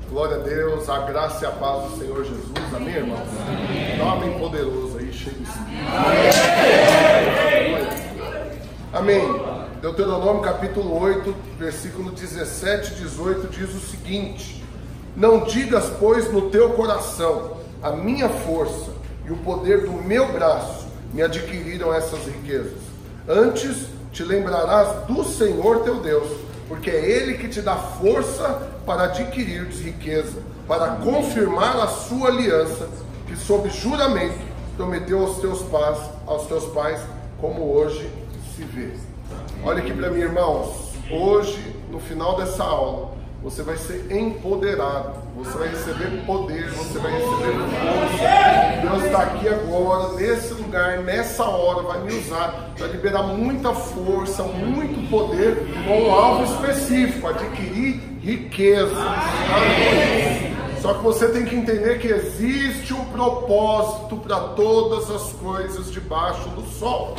Glória a Deus, a graça e a paz do Senhor Jesus. Amém, irmãos? Nome poderoso aí, cheio de Espírito. Amém. Deuteronômio capítulo 8, versículo 17 e 18 diz o seguinte: não digas, pois, no teu coração, a minha força e o poder do meu braço me adquiriram essas riquezas. Antes te lembrarás do Senhor teu Deus, porque é Ele que te dá força para adquirir riqueza, para confirmar a sua aliança, que sob juramento prometeu aos teus pais, como hoje se vê. Olha aqui para mim, irmãos. Hoje, no final dessa aula, você vai ser empoderado, você vai receber poder, você vai receber força. Deus está aqui agora, nesse lugar, nessa hora, vai me usar para liberar muita força, muito poder, com um alvo específico: adquirir riqueza. Só que você tem que entender que existe um propósito para todas as coisas debaixo do sol.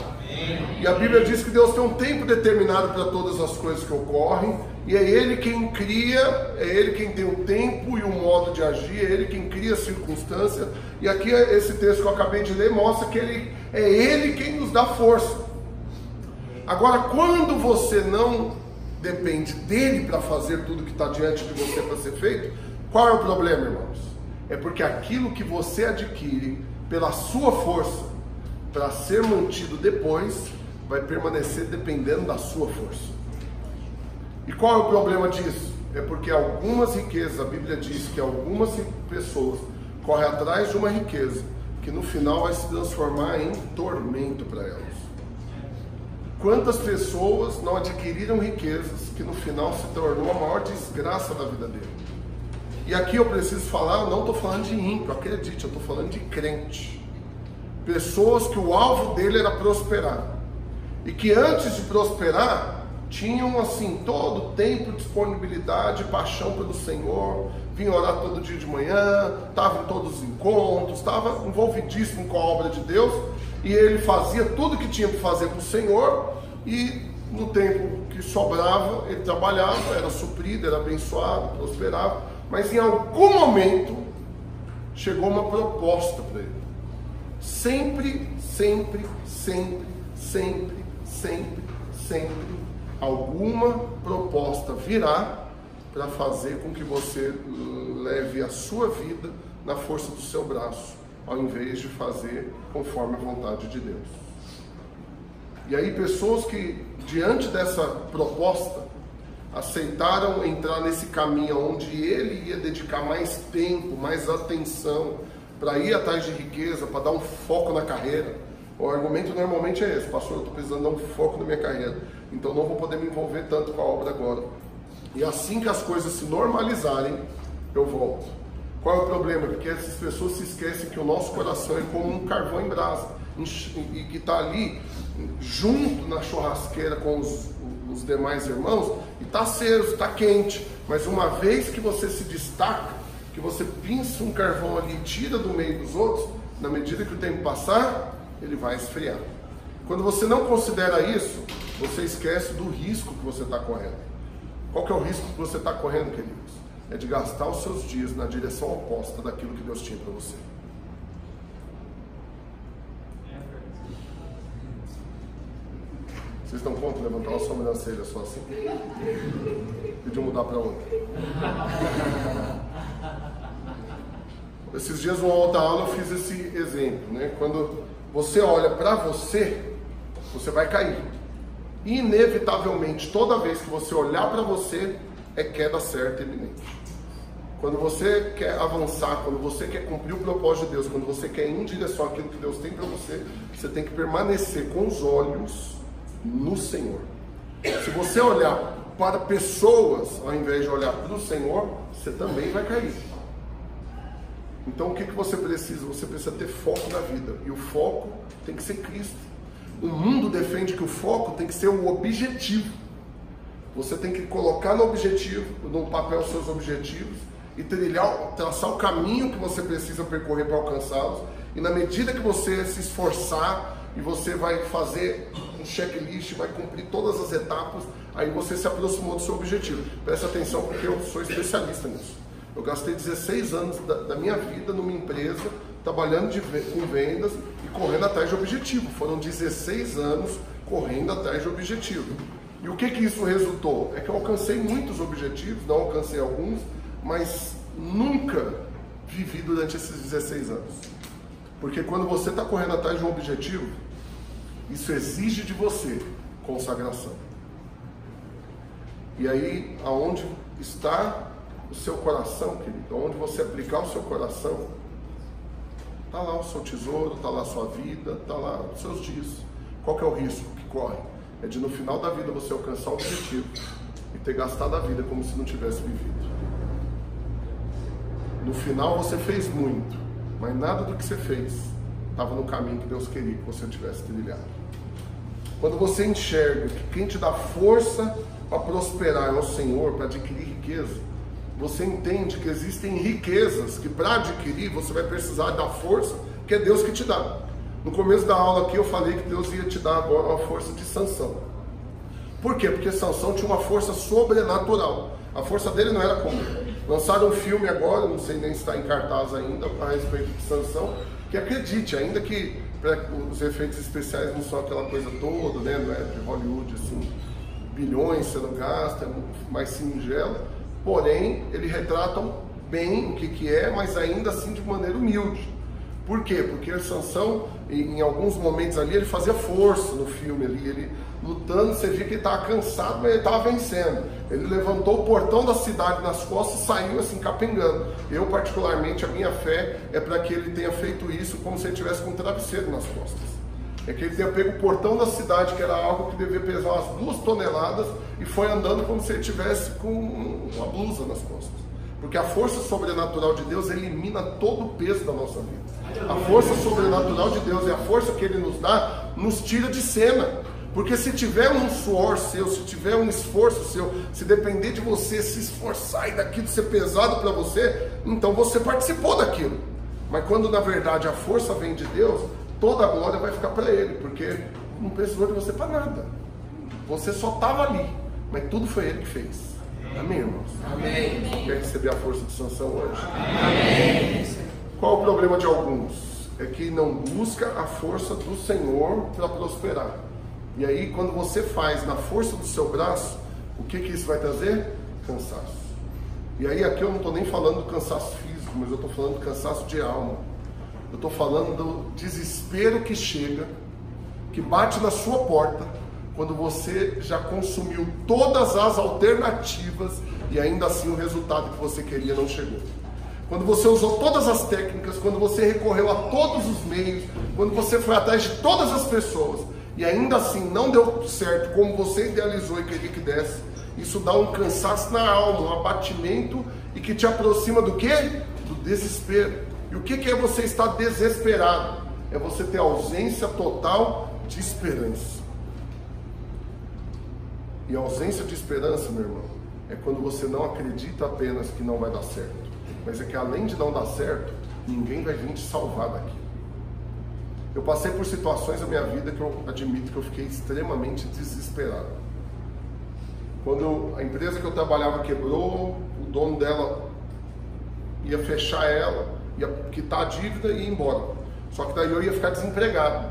E a Bíblia diz que Deus tem um tempo determinado para todas as coisas que ocorrem, e é Ele quem cria, é Ele quem tem o tempo e o modo de agir, é Ele quem cria a circunstância. E aqui esse texto que eu acabei de ler mostra que é Ele quem nos dá força. Agora, quando você não depende dEle para fazer tudo que está diante de você para ser feito, qual é o problema, irmãos? É porque aquilo que você adquire pela sua força, para ser mantido depois, vai permanecer dependendo da sua força. E qual é o problema disso? É porque algumas riquezas, a Bíblia diz que algumas pessoas correm atrás de uma riqueza que no final vai se transformar em tormento para elas. Quantas pessoas não adquiriram riquezas que no final se tornou a maior desgraça da vida dele? E aqui eu preciso falar, eu não estou falando de ímpio, acredite, eu estou falando de crente. Pessoas que o alvo dele era prosperar, e que antes de prosperar tinham assim todo o tempo, disponibilidade, paixão pelo Senhor, vinha orar todo dia de manhã, estava em todos os encontros, estava envolvidíssimo com a obra de Deus, e ele fazia tudo que tinha para fazer para o Senhor, e no tempo que sobrava ele trabalhava, era suprido, era abençoado, prosperava. Mas em algum momento chegou uma proposta para ele. Sempre alguma proposta virá para fazer com que você leve a sua vida na força do seu braço, ao invés de fazer conforme a vontade de Deus. E aí pessoas que, diante dessa proposta, aceitaram entrar nesse caminho onde ele ia dedicar mais tempo, mais atenção, para ir atrás de riqueza, para dar um foco na carreira. O argumento normalmente é esse: pastor, eu estou precisando dar um foco na minha carreira, então não vou poder me envolver tanto com a obra agora. E assim que as coisas se normalizarem, eu volto. Qual é o problema? Porque essas pessoas se esquecem que o nosso coração é como um carvão em brasa, e que está ali junto na churrasqueira com os demais irmãos, e está aceso, está quente, mas uma vez que você se destaca, que você pinça um carvão ali e tira do meio dos outros, na medida que o tempo passar, ele vai esfriar. Quando você não considera isso, você esquece do risco que você está correndo. Qual que é o risco que você está correndo, queridos? É de gastar os seus dias na direção oposta daquilo que Deus tinha para você. Vocês estão contra levantar uma sobrancelha só assim? Pediu mudar para outra. Esses dias, numa outra aula, eu fiz esse exemplo, né? Quando você olha para você, você vai cair. Inevitavelmente, toda vez que você olhar para você, é queda certa e iminente. Quando você quer avançar, quando você quer cumprir o propósito de Deus, quando você quer ir em direção àquilo que Deus tem para você, você tem que permanecer com os olhos no Senhor. Se você olhar para pessoas ao invés de olhar para o Senhor, você também vai cair. Então o que você precisa? Você precisa ter foco na vida, e o foco tem que ser Cristo. O mundo defende que o foco tem que ser o objetivo. Você tem que colocar no objetivo, no papel, os seus objetivos, e traçar o caminho que você precisa percorrer para alcançá-los. E na medida que você se esforçar e você vai fazer um checklist, vai cumprir todas as etapas, aí você se aproximou do seu objetivo. Presta atenção, porque eu sou especialista nisso. Eu gastei 16 anos da minha vida numa empresa, trabalhando com vendas e correndo atrás de objetivo. Foram 16 anos correndo atrás de objetivo. E o que isso resultou? É que eu alcancei muitos objetivos, não alcancei alguns, mas nunca vivi durante esses 16 anos. Porque quando você está correndo atrás de um objetivo, isso exige de você consagração. E aí, aonde está o seu coração, querido? Onde você aplicar o seu coração, está lá o seu tesouro, está lá a sua vida, está lá os seus dias. Qual que é o risco que corre? É de no final da vida você alcançar o objetivo e ter gastado a vida como se não tivesse vivido. No final você fez muito, mas nada do que você fez estava no caminho que Deus queria que você tivesse trilhado. Quando você enxerga que quem te dá força para prosperar é o Senhor, para adquirir riqueza, você entende que existem riquezas que para adquirir você vai precisar da força que é Deus que te dá. No começo da aula aqui eu falei que Deus ia te dar agora uma força de Sansão. Por quê? Porque Sansão tinha uma força sobrenatural. A força dele não era comum. Lançaram um filme agora, não sei nem se está em cartaz ainda, a respeito de Sansão, que acredite, ainda que os efeitos especiais não são aquela coisa toda, né? Não é de Hollywood, assim, bilhões sendo gastos, é mais singelo, porém, eles retratam bem o que é, mas ainda assim de maneira humilde. Por quê? Porque Sansão, em alguns momentos ali, ele fazia força no filme ali, ele lutando, você via que ele estava cansado, mas ele estava vencendo. Ele levantou o portão da cidade nas costas e saiu assim, capengando. Eu, particularmente, a minha fé é para que ele tenha feito isso como se ele tivesse com um travesseiro nas costas. É que ele tenha pego o portão da cidade, que era algo que devia pesar umas 2 toneladas, e foi andando como se ele tivesse com uma blusa nas costas. Porque a força sobrenatural de Deus elimina todo o peso da nossa vida. A força sobrenatural de Deus e a força que Ele nos dá, nos tira de cena. Porque se tiver um suor seu, se tiver um esforço seu, se depender de você se esforçar e daquilo ser pesado para você, então você participou daquilo. Mas quando na verdade a força vem de Deus, toda a glória vai ficar para Ele, porque não precisou de você para nada. Você só estava ali, mas tudo foi Ele que fez. Amém, irmãos? Amém. Quer receber a força de Sansão hoje? Amém. Qual o problema de alguns? É que não busca a força do Senhor para prosperar. E aí, quando você faz na força do seu braço, o que isso vai trazer? Cansaço. E aí, aqui eu não estou nem falando do cansaço físico, mas eu estou falando do cansaço de alma. Eu estou falando do desespero que chega, que bate na sua porta, quando você já consumiu todas as alternativas e ainda assim o resultado que você queria não chegou. Quando você usou todas as técnicas, quando você recorreu a todos os meios, quando você foi atrás de todas as pessoas e ainda assim não deu certo como você idealizou e queria que desse, isso dá um cansaço na alma, um abatimento e que te aproxima do quê? Do desespero. E o que é você estar desesperado? É você ter ausência total de esperança. E a ausência de esperança, meu irmão, é quando você não acredita apenas que não vai dar certo, mas é que além de não dar certo, ninguém vai vir te salvar daqui. Eu passei por situações na minha vida que eu admito que eu fiquei extremamente desesperado. Quando a empresa que eu trabalhava quebrou, o dono dela ia fechar ela, ia quitar a dívida e ir embora. Só que daí eu ia ficar desempregado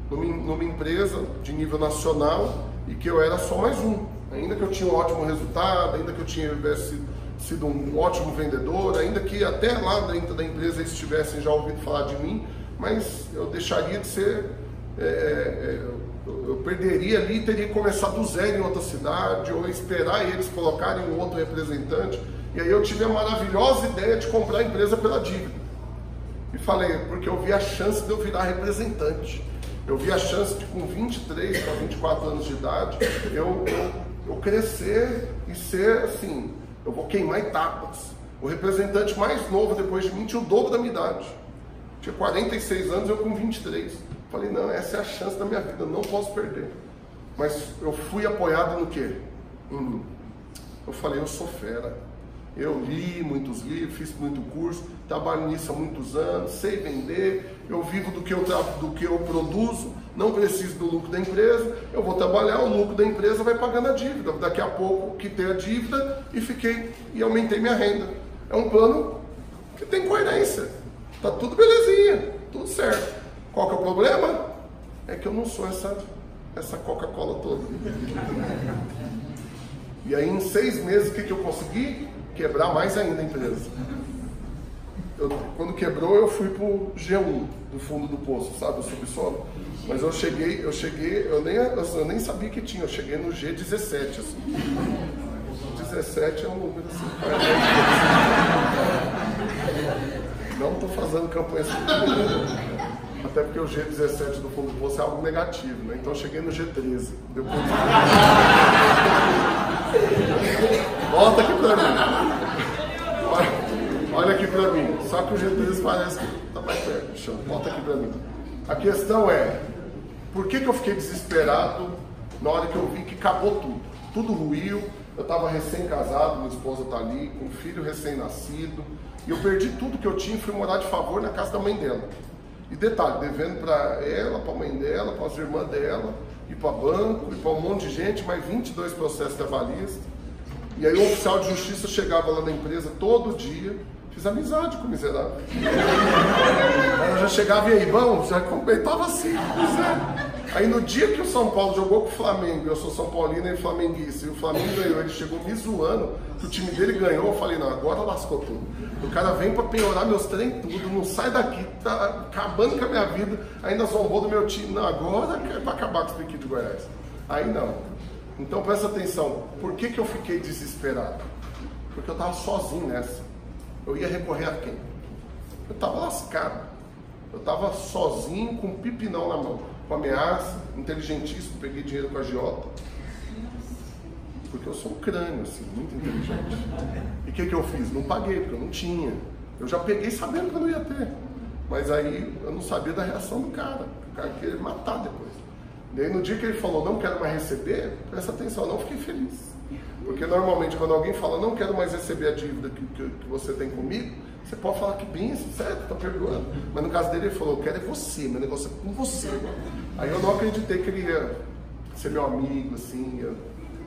numa empresa de nível nacional, e que eu era só mais um, ainda que eu tinha um ótimo resultado, ainda que eu tivesse sido um ótimo vendedor, ainda que até lá dentro da empresa eles tivessem já ouvido falar de mim, mas eu deixaria de ser, eu perderia ali e teria que começar do zero em outra cidade, ou esperar eles colocarem um outro representante, e aí eu tive a maravilhosa ideia de comprar a empresa pela dívida, e falei, porque eu vi a chance de eu virar representante. Eu vi a chance de, com 23 para 24 anos de idade, eu crescer e ser assim, eu vou queimar etapas. O representante mais novo depois de mim tinha o dobro da minha idade. Tinha 46 anos, eu com 23. Falei, não, essa é a chance da minha vida, eu não posso perder. Mas eu fui apoiado no quê? Em mim. Eu falei, eu sou fera. Eu li muitos livros, fiz muito curso, trabalho nisso há muitos anos, sei vender, eu vivo do que eu produzo, não preciso do lucro da empresa, eu vou trabalhar, o lucro da empresa vai pagando a dívida. Daqui a pouco quitei a dívida e aumentei minha renda. É um plano que tem coerência. Tá tudo belezinha, tudo certo. Qual que é o problema? É que eu não sou essa Coca-Cola toda. E aí em 6 meses o que eu consegui? Quebrar mais ainda a empresa. Quando quebrou eu fui pro G1 do fundo do poço, sabe, o subsolo. Mas eu cheguei, eu nem sabia que tinha, eu cheguei no G17, assim. 17 é um número assim. Não estou fazendo campanha assim. Até porque o G17 do fundo do poço é algo negativo, né? Então eu cheguei no G13. Depois... Volta aqui pra mim. Olha aqui pra mim. Só que o G13 parece que tá mais perto. Chama. Volta aqui pra mim. A questão é, por que eu fiquei desesperado na hora que eu vi que acabou tudo? Tudo ruiu, eu estava recém-casado, minha esposa tá ali, com um filho recém-nascido, e eu perdi tudo que eu tinha e fui morar de favor na casa da mãe dela. E detalhe, devendo para ela, para a mãe dela, para as irmãs dela, e para banco, e para um monte de gente, mais 22 processos trabalhistas. E aí o oficial de justiça chegava lá na empresa todo dia, fiz amizade com o miserável. Ela já chegava e aí, vamos, já comentava assim, Aí no dia que o São Paulo jogou com o Flamengo, eu sou São Paulino e flamenguista, e o Flamengo ganhou, ele chegou me zoando, que o time dele ganhou, eu falei, não, agora lascou tudo. O cara vem pra penhorar meus trem tudo, não sai daqui, tá acabando com a minha vida, ainda zombou do meu time, não, agora é pra acabar com os piquinhos de Goiás. Aí não. Então presta atenção, por que eu fiquei desesperado? Porque eu tava sozinho nessa. Eu ia recorrer a quem? Eu tava lascado. Eu tava sozinho com um pipinão na mão. Com ameaça, inteligentíssimo, peguei dinheiro com a agiota. Porque eu sou um crânio, assim, muito inteligente. E o que eu fiz? Não paguei, porque eu não tinha. Eu já peguei sabendo que eu não ia ter. Mas aí eu não sabia da reação do cara. O cara queria matar depois. Daí no dia que ele falou, não quero mais receber, presta atenção, eu não fiquei feliz. Porque normalmente quando alguém fala, não quero mais receber a dívida que você tem comigo, você pode falar que bem, certo, tá perdoando. Mas no caso dele ele falou, eu quero é você, meu negócio é com você. Aí eu não acreditei que ele ia ser meu amigo, assim,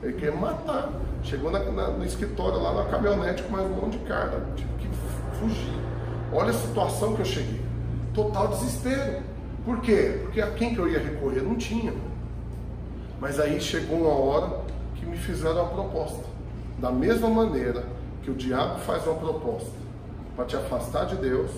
ele queria me matar. Chegou no escritório lá na caminhonete com mais um monte de cara, tive que fugir. Olha a situação que eu cheguei, total desespero. Por quê? Porque a quem que eu ia recorrer? Não tinha. Mas aí chegou uma hora que me fizeram uma proposta. Da mesma maneira que o diabo faz uma proposta para te afastar de Deus,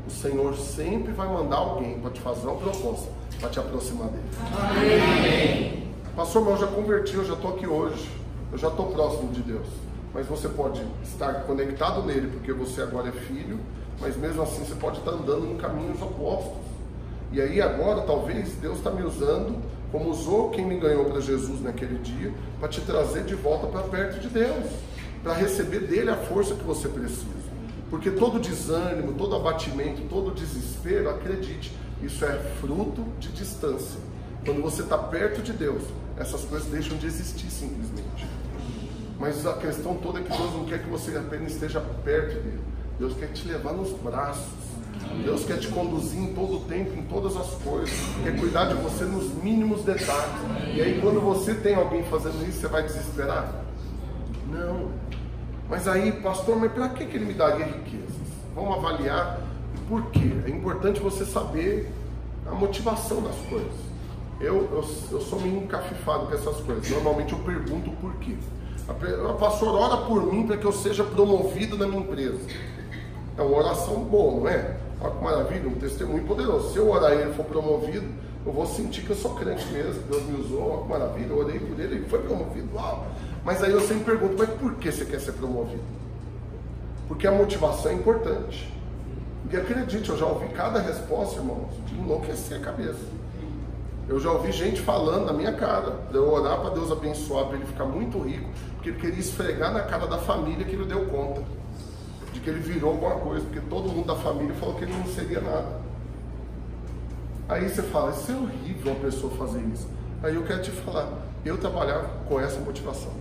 o Senhor sempre vai mandar alguém para te fazer uma proposta, para te aproximar dele. Amém. Pastor, mas eu já converti, eu já estou aqui hoje, eu já estou próximo de Deus. Mas você pode estar conectado nele, porque você agora é filho, mas mesmo assim você pode estar andando em caminhos opostos. E aí agora talvez Deus está me usando, como usou quem me ganhou para Jesus naquele dia, para te trazer de volta para perto de Deus, para receber dele a força que você precisa. Porque todo desânimo, todo abatimento, todo desespero, acredite, isso é fruto de distância. Quando você está perto de Deus, essas coisas deixam de existir simplesmente. Mas a questão toda é que Deus não quer que você apenas esteja perto dele. Deus quer te levar nos braços. Deus quer te conduzir em todo o tempo, em todas as coisas. Quer cuidar de você nos mínimos detalhes. E aí quando você tem alguém fazendo isso, você vai desesperar? Não. Mas aí, pastor, mas para que ele me daria riquezas? Vamos avaliar por quê. É importante você saber a motivação das coisas. Eu sou meio encafifado com essas coisas. Normalmente eu pergunto o porquê. A pastor, ora por mim para que eu seja promovido na minha empresa. É uma oração boa, não é? Olha que maravilha, um testemunho poderoso. Se eu orar e ele for promovido, eu vou sentir que eu sou crente mesmo. Deus me usou, olha que maravilha, eu orei por ele, ele foi promovido. Uau! Mas aí eu sempre pergunto, mas por que você quer ser promovido? Porque a motivação é importante. Porque acredite, eu já ouvi cada resposta, irmãos, de enlouquecer a cabeça. Eu já ouvi gente falando na minha cara, para eu orar para Deus abençoar, para ele ficar muito rico, porque ele queria esfregar na cara da família que ele deu conta, de que ele virou alguma coisa, porque todo mundo da família falou que ele não seria nada. Aí você fala, isso é horrível uma pessoa fazer isso. Aí eu quero te falar, eu trabalhava com essa motivação.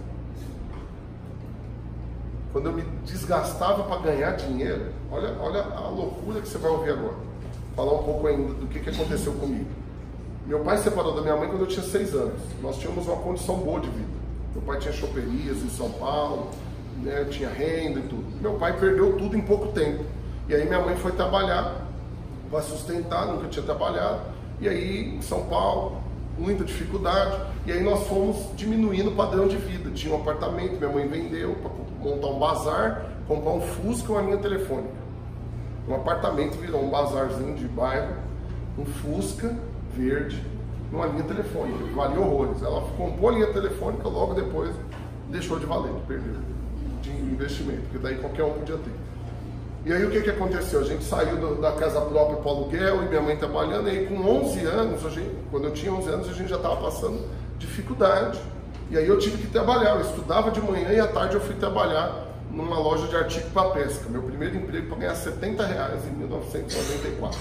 Quando eu me desgastava para ganhar dinheiro, olha a loucura que você vai ouvir agora. Falar um pouco ainda do que aconteceu comigo. Meu pai se separou da minha mãe quando eu tinha 6 anos. Nós tínhamos uma condição boa de vida. Meu pai tinha choperias em São Paulo, né, tinha renda e tudo. Meu pai perdeu tudo em pouco tempo. E aí minha mãe foi trabalhar para sustentar, nunca tinha trabalhado. E aí em São Paulo, muita dificuldade. E aí nós fomos diminuindo o padrão de vida. Tinha um apartamento, minha mãe vendeu para montar um bazar, comprar um Fusca e uma linha telefônica. Um apartamento virou um bazarzinho de bairro, um Fusca verde, uma linha telefônica, que valia horrores. Ela comprou a linha telefônica, logo depois deixou de valer, perdeu de investimento, porque daí qualquer um podia ter. E aí o que aconteceu? A gente saiu da casa própria para o aluguel e minha mãe trabalhando, e aí com 11 anos, quando eu tinha 11 anos, a gente já estava passando dificuldade. E aí eu tive que trabalhar, eu estudava de manhã e à tarde eu fui trabalhar numa loja de artigo para pesca. Meu primeiro emprego para ganhar R$70 em 1994.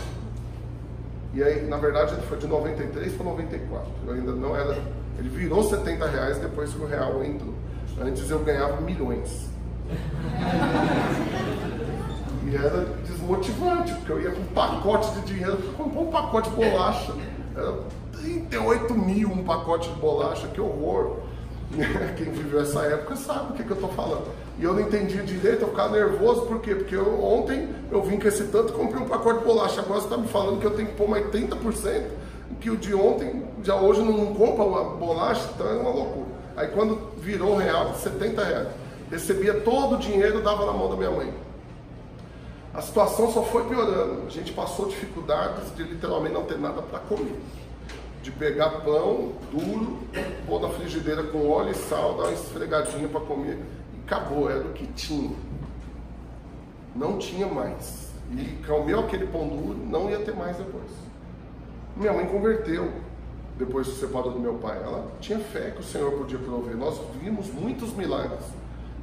E aí, na verdade, ele foi de 93 para 94. Eu ainda não era. Ele virou R$70 depois que o real entrou. Antes eu ganhava milhões. E era desmotivante, porque eu ia com um pacote de dinheiro para comprar um pacote de bolacha. Era 38 mil um pacote de bolacha, que horror. Quem viveu essa época sabe o que eu estou falando. E eu não entendia direito, eu ficava nervoso, por quê? Porque ontem eu vim com esse tanto e comprei um pacote de bolacha. Agora você está me falando que eu tenho que pôr mais 30%, que o de ontem, já hoje não compra a bolacha, então é uma loucura. Aí quando virou real, R$70. Recebia todo o dinheiro, dava na mão da minha mãe. A situação só foi piorando. A gente passou dificuldades de literalmente não ter nada para comer. De pegar pão duro, pôr na frigideira com óleo e sal, dar uma esfregadinha para comer e acabou, era o que tinha. Não tinha mais. E comeu aquele pão duro, não ia ter mais depois. Minha mãe converteu depois que se separou do meu pai. Ela tinha fé que o Senhor podia prover. Nós vimos muitos milagres.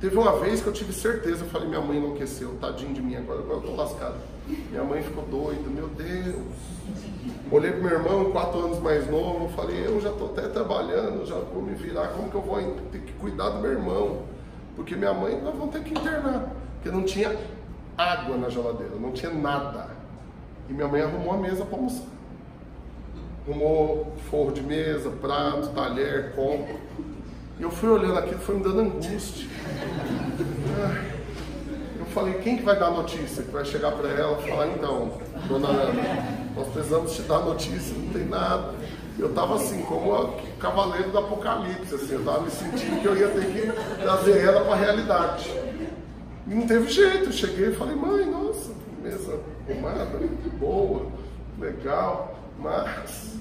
Teve uma vez que eu tive certeza, eu falei, minha mãe enlouqueceu, tadinho de mim, agora eu tô lascado. Minha mãe ficou doida, meu Deus. Olhei pro meu irmão, 4 anos mais novo, falei, eu já tô até trabalhando, já vou me virar, como que eu vou ter que cuidar do meu irmão? Porque minha mãe, nós vamos ter que internar, porque não tinha água na geladeira, não tinha nada. E minha mãe arrumou a mesa para almoçar. Arrumou forro de mesa, prato, talher, copo. E eu fui olhando aquilo, foi me dando angústia. Eu falei, quem que vai dar a notícia? Que vai chegar para ela e falar, então, dona Ana, nós precisamos te dar a notícia, não tem nada. Eu estava assim, como o cavaleiro do Apocalipse, assim, eu estava me sentindo que eu ia ter que trazer ela para a realidade. E não teve jeito, eu cheguei e falei, mãe, nossa, mesa arrumada, boa, legal, mas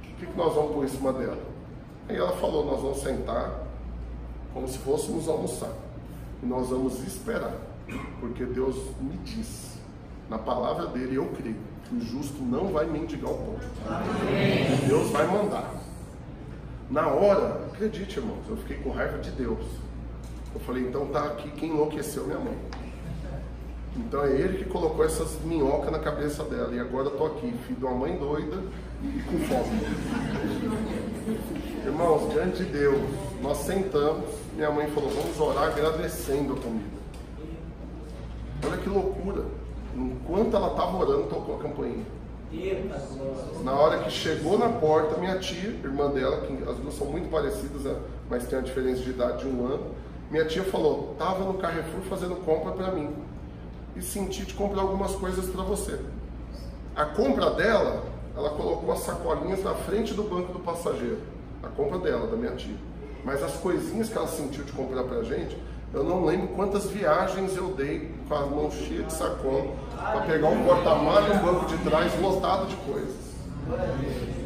o que nós vamos pôr em cima dela? Aí ela falou, nós vamos sentar como se fôssemos almoçar. E nós vamos esperar. Porque Deus me diz, na palavra dele, eu creio, que o justo não vai mendigar o pão. Deus vai mandar. Na hora, acredite, irmãos, eu fiquei com raiva de Deus. Eu falei, então tá aqui quem enlouqueceu minha mãe. Então é ele que colocou essas minhocas na cabeça dela. E agora eu tô aqui, filho de uma mãe doida e com fome. Irmãos, diante de Deus, nós sentamos, minha mãe falou, vamos orar agradecendo a comida. Olha que loucura. Enquanto ela estava orando, tocou a campainha. Na hora que chegou na porta, minha tia, irmã dela, que as duas são muito parecidas, mas tem uma diferença de idade de 1 ano, minha tia falou, estava no Carrefour fazendo compra para mim e senti de comprar algumas coisas para você. A compra dela, ela colocou as sacolinhas na frente do banco do passageiro. A compra dela, da minha tia. Mas as coisinhas que ela sentiu de comprar pra gente, eu não lembro quantas viagens eu dei com as mãos cheias de sacola para pegar um porta-malas e um banco de trás lotado de coisas.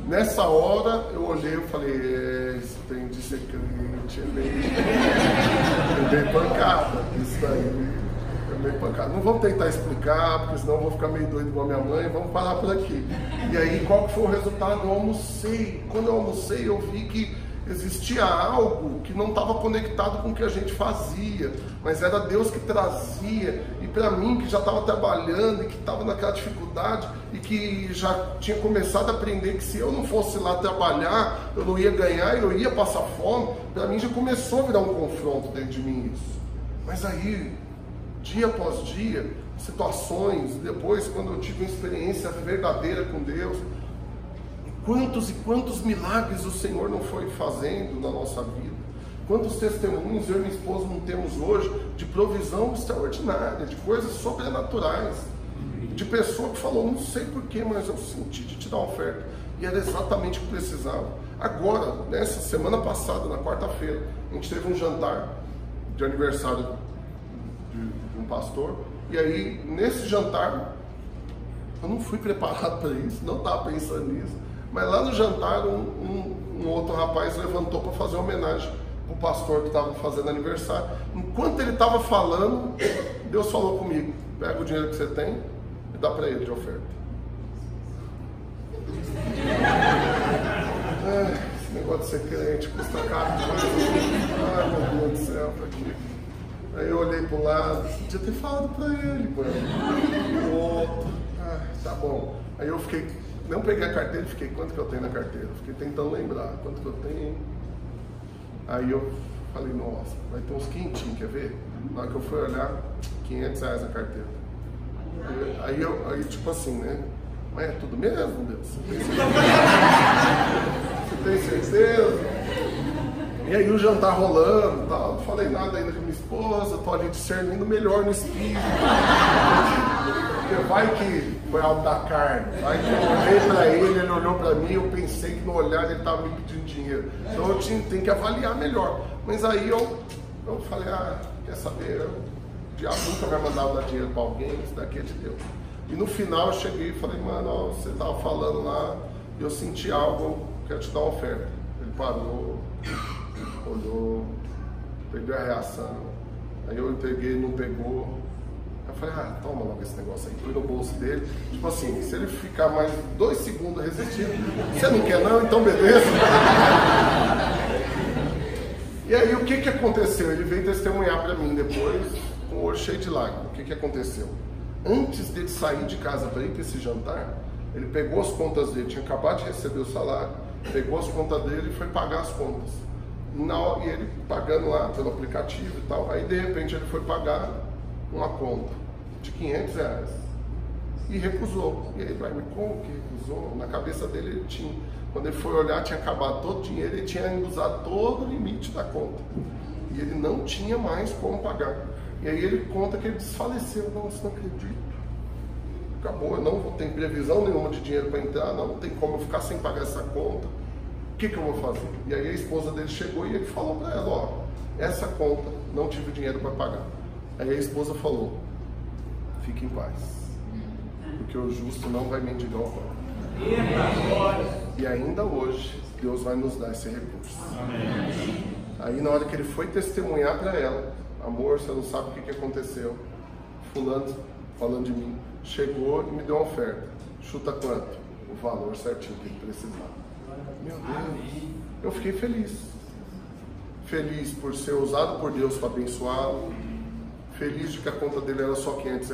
Nessa hora eu olhei e falei, esse trem de ser crente é meio pancada, isso daí é meio pancada. Não vamos tentar explicar, porque senão eu vou ficar meio doido igual a minha mãe, vamos parar por aqui. E aí qual que foi o resultado? Eu almocei. Quando eu almocei eu vi que existia algo que não estava conectado com o que a gente fazia, mas era Deus que trazia. E para mim, que já estava trabalhando e que estava naquela dificuldade e que já tinha começado a aprender que se eu não fosse lá trabalhar, eu não ia ganhar, eu ia passar fome, para mim já começou a virar um confronto dentro de mim isso. Mas aí, dia após dia, situações, depois quando eu tive uma experiência verdadeira com Deus, quantos e quantos milagres o Senhor não foi fazendo na nossa vida, Quantos testemunhos eu e minha esposa não temos hoje de provisão extraordinária, de coisas sobrenaturais, de pessoa que falou, não sei porquê, mas eu senti de te dar uma oferta, e era exatamente o que precisava. Agora, nessa semana passada, na quarta-feira, a gente teve um jantar de aniversário de um pastor, e aí, nesse jantar, eu não fui preparado para isso, não estava pensando nisso, mas lá no jantar, um outro rapaz levantou para fazer uma homenagem para o pastor que estava fazendo aniversário. Enquanto ele estava falando, Deus falou comigo, pega o dinheiro que você tem e dá para ele de oferta. Esse negócio de ser crente custa caro demais. Ai, meu Deus do céu, pra quê? Aí eu olhei pro lado, podia ter falado pra ele, o outro. Tá bom. Aí eu fiquei, não peguei a carteira e fiquei, quanto que eu tenho na carteira? Fiquei tentando lembrar, quanto que eu tenho. Aí eu falei, nossa, vai ter uns quentinhos, quer ver? Na hora que eu fui olhar, R$500 a carteira. Aí tipo assim, né? Mas é tudo mesmo, Deus? Você tem certeza? E aí o jantar rolando e tal, não falei nada ainda com minha esposa, tô ali discernindo melhor no espírito. Porque vai que foi algo da carne, vai que eu olhei pra ele olhou pra mim, eu pensei que no olhar ele tava me pedindo dinheiro. Então eu tenho que avaliar melhor. Mas aí eu falei, quer saber, o diabo nunca vai mandar dar dinheiro pra alguém, isso daqui é de Deus. E no final eu cheguei e falei, mano, você tava falando lá, eu senti algo, eu quero te dar uma oferta. Ele parou, olhou, perdeu a reação. Aí eu entreguei, ele não pegou. Eu falei, toma logo esse negócio aí, fui no bolso dele. Tipo assim, se ele ficar mais 2 segundos resistindo, você não quer não? Então beleza. E aí o que aconteceu? Ele veio testemunhar pra mim depois, com o olho cheio de lágrimas. O que aconteceu? Antes dele sair de casa para ir para esse jantar, ele pegou as contas dele, tinha acabado de receber o salário, pegou as contas dele e foi pagar as contas. E ele pagando lá pelo aplicativo e tal, aí de repente ele foi pagar uma conta de R$500 e recusou. E aí vai, mas como que recusou? Na cabeça dele ele tinha, quando ele foi olhar, tinha acabado todo o dinheiro, ele tinha usado todo o limite da conta e ele não tinha mais como pagar. E aí ele conta que ele desfaleceu. Nossa, não acredito. Acabou, eu não vou ter previsão nenhuma de dinheiro para entrar, não tem como eu ficar sem pagar essa conta. O que eu vou fazer? E aí a esposa dele chegou e ele falou para ela, essa conta não tive dinheiro para pagar. Aí a esposa falou, fique em paz, porque o justo não vai mendigar o pão. E ainda hoje, Deus vai nos dar esse recurso. Amém. Aí na hora que ele foi testemunhar para ela, amor, você não sabe o que aconteceu. Fulano, falando de mim, chegou e me deu uma oferta. Chuta quanto? O valor certinho que ele precisava. Meu Deus, eu fiquei feliz. Feliz por ser usado por Deus para abençoá-lo. Feliz de que a conta dele era só R$500.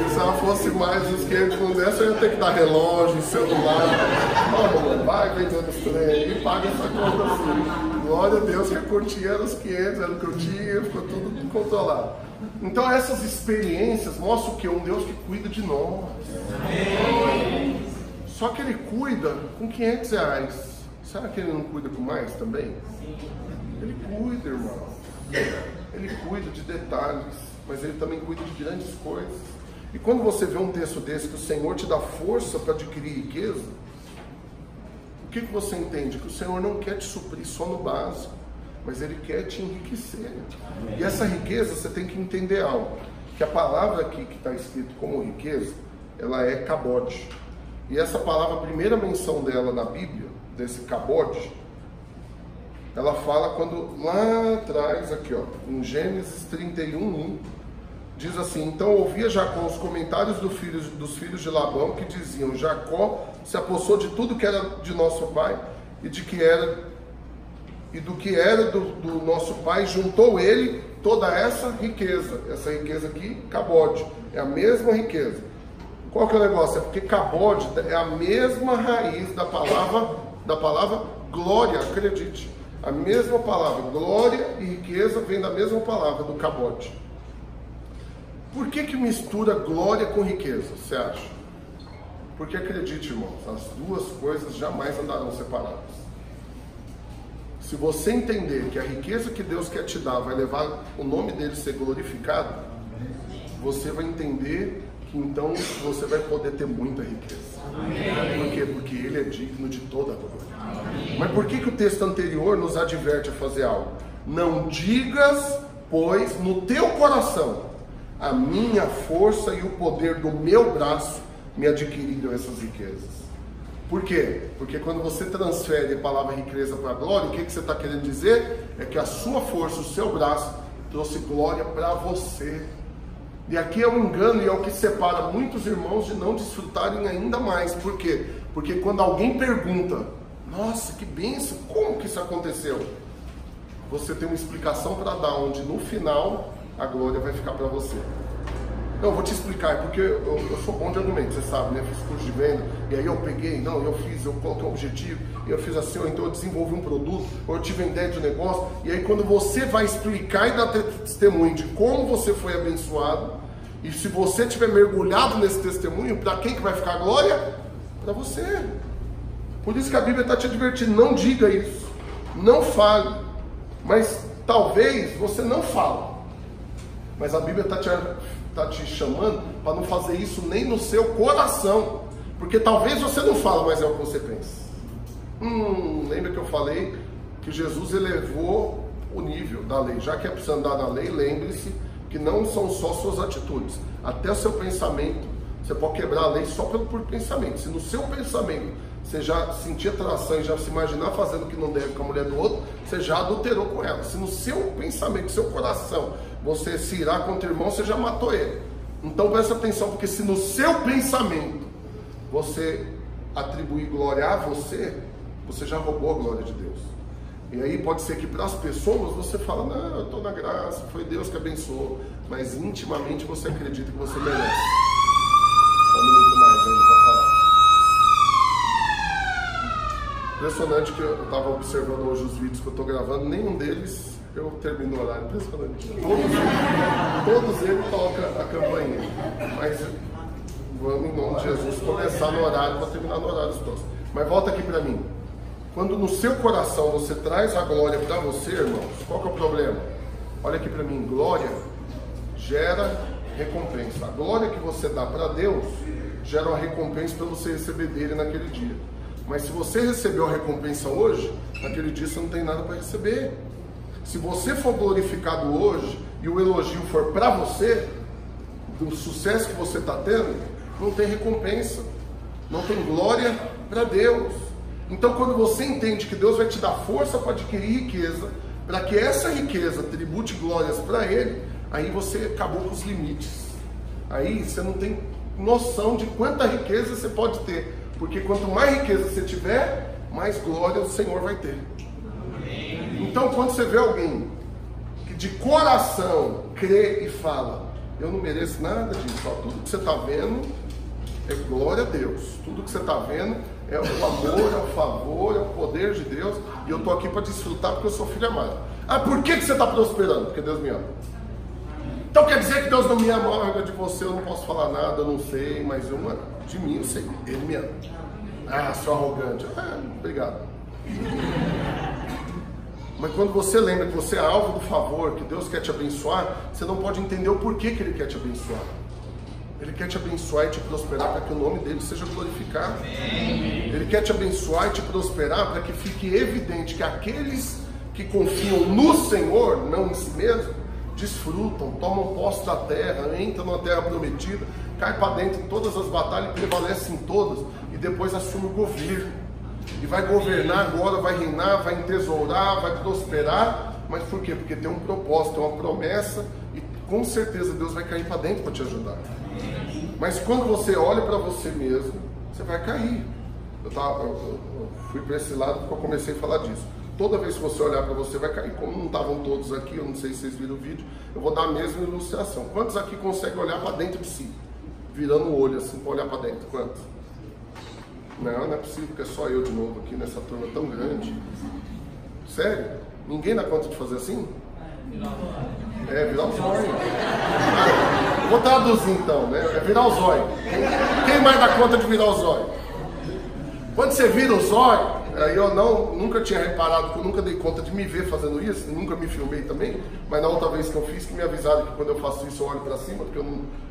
Se ela fosse mais uns 500 com dessa, eu ia ter que dar relógio, celular. Mano, vai vendendo os trem e paga essa conta assim. Glória a Deus que eu curtia, era os 500, era o que eu tinha, ficou tudo controlado. Então essas experiências mostram que é um Deus que cuida de nós. Só que ele cuida com R$500. Será que ele não cuida com mais também? Ele cuida, irmão. Ele cuida de detalhes, mas ele também cuida de grandes coisas. E quando você vê um texto desse, que o Senhor te dá força para adquirir riqueza, o que você entende? Que o Senhor não quer te suprir só no básico, mas Ele quer te enriquecer. E essa riqueza, você tem que entender algo, que a palavra aqui que está escrito como riqueza, ela é cabode. E essa palavra, a primeira menção dela na Bíblia, desse cabode, ela fala quando lá atrás, aqui em Gênesis 31:1, diz assim: então ouvia Jacó os comentários dos filhos de Labão, que diziam, Jacó se apossou de tudo que era de nosso pai, e do que era do nosso pai, juntou ele toda essa riqueza aqui, cabode, é a mesma riqueza. Qual que é o negócio? É porque cabode é a mesma raiz da palavra glória, acredite. A mesma palavra, glória e riqueza, vem da mesma palavra, do cabode. Por que mistura glória com riqueza, você acha? Porque acredite, irmãos, as duas coisas jamais andarão separadas. Se você entender que a riqueza que Deus quer te dar vai levar o nome dele a ser glorificado, você vai entender que então você vai poder ter muita riqueza. Por quê? Porque ele é digno de toda a glória. Mas por que o texto anterior nos adverte a fazer algo? Não digas, pois, no teu coração, a minha força e o poder do meu braço me adquiriram essas riquezas. Por quê? Porque quando você transfere a palavra riqueza para glória, o que você está querendo dizer? É que a sua força, o seu braço, trouxe glória para você. E aqui é um engano e é o que separa muitos irmãos de não desfrutarem ainda mais. Por quê? Porque quando alguém pergunta, nossa, que bênção, como que isso aconteceu? Você tem uma explicação para dar, onde no final a glória vai ficar para você. Não, eu vou te explicar, porque eu sou bom de argumento, você sabe, né? Eu fiz curso de venda, e aí eu peguei, eu coloquei um objetivo, e eu fiz assim, ou então eu desenvolvi um produto, ou eu tive uma ideia de negócio, e aí quando você vai explicar e dar testemunho de como você foi abençoado, e se você tiver mergulhado nesse testemunho, para quem que vai ficar a glória? Para você. Por isso que a Bíblia está te advertindo, não diga isso, não fale, mas talvez você não fale, mas a Bíblia está te chamando para não fazer isso nem no seu coração, porque talvez você não fala, mas é o que você pensa. Lembra que eu falei que Jesus elevou o nível da lei? Já que é preciso andar na lei, lembre-se que não são só suas atitudes, até o seu pensamento. Você pode quebrar a lei só por pensamento. Se no seu pensamento você já sentir atração e já se imaginar fazendo o que não deve com a mulher do outro, você já adulterou com ela. Se no seu pensamento, no seu coração, você se irá contra o irmão, você já matou ele. Então presta atenção, porque se no seu pensamento você atribuir glória a você, você já roubou a glória de Deus. E aí pode ser que para as pessoas você fala, não, eu estou na graça, foi Deus que abençoou, mas intimamente você acredita que você merece. Só um minuto mais ainda para falar. Impressionante que eu estava observando hoje os vídeos que eu estou gravando, nenhum deles eu termino o horário. Impressionante. Todos eles tocam a campainha. Mas vamos, em nome de Jesus, começar no horário para terminar no horário todos. Mas volta aqui para mim. Quando no seu coração você traz a glória para você, irmãos, qual que é o problema? Olha aqui para mim, glória gera recompensa. A glória que você dá para Deus gera uma recompensa para você receber dele naquele dia. Mas se você recebeu a recompensa hoje, naquele dia você não tem nada para receber. Se você for glorificado hoje e o elogio for para você, do sucesso que você está tendo, não tem recompensa, não tem glória para Deus. Então quando você entende que Deus vai te dar força para adquirir riqueza, para que essa riqueza tribute glórias para Ele, aí você acabou com os limites. Aí você não tem noção de quanta riqueza você pode ter, porque quanto mais riqueza você tiver, mais glória o Senhor vai ter. Então quando você vê alguém que de coração crê e fala, eu não mereço nada disso, ó, tudo que você está vendo é glória a Deus, tudo que você está vendo é o amor, é o favor, é o poder de Deus, e eu estou aqui para desfrutar porque eu sou filho amado. Ah, por que você está prosperando? Porque Deus me ama. Então quer dizer que Deus não me ama? De você eu não posso falar nada, eu não sei, mas de mim eu sei, Ele me ama. Ah, seu arrogante. Ah, obrigado. Mas quando você lembra que você é alvo do favor, que Deus quer te abençoar, você não pode entender o porquê que Ele quer te abençoar. Ele quer te abençoar e te prosperar para que o nome dele seja glorificado. Ele quer te abençoar e te prosperar para que fique evidente que aqueles que confiam no Senhor, não em si mesmo, desfrutam, tomam posse da terra, entram na terra prometida, caem para dentro em todas as batalhas, prevalecem em todas e depois assumem o governo. E vai governar agora, vai reinar, vai entesourar, vai prosperar. Mas por quê? Porque tem um propósito, tem uma promessa e com certeza Deus vai cair para dentro para te ajudar. Mas quando você olha para você mesmo, você vai cair. Eu fui para esse lado porque eu comecei a falar disso. Toda vez que você olhar para você, vai cair. Como não estavam todos aqui, eu não sei se vocês viram o vídeo, eu vou dar a mesma ilustração. Quantos aqui conseguem olhar para dentro de si? Virando o olho assim, para olhar para dentro. Quantos? Não é possível, porque é só eu de novo aqui nessa turma tão grande. Sério? Ninguém dá conta de fazer assim? É, virar o zóio. Vou traduzir então, né? É virar o zóio. Quem mais dá conta de virar o zóio? Quando você vira o zóio, eu nunca tinha reparado, porque eu nunca dei conta de me ver fazendo isso, nunca me filmei também, mas na outra vez que eu fiz, que me avisaram que quando eu faço isso eu olho para cima, porque eu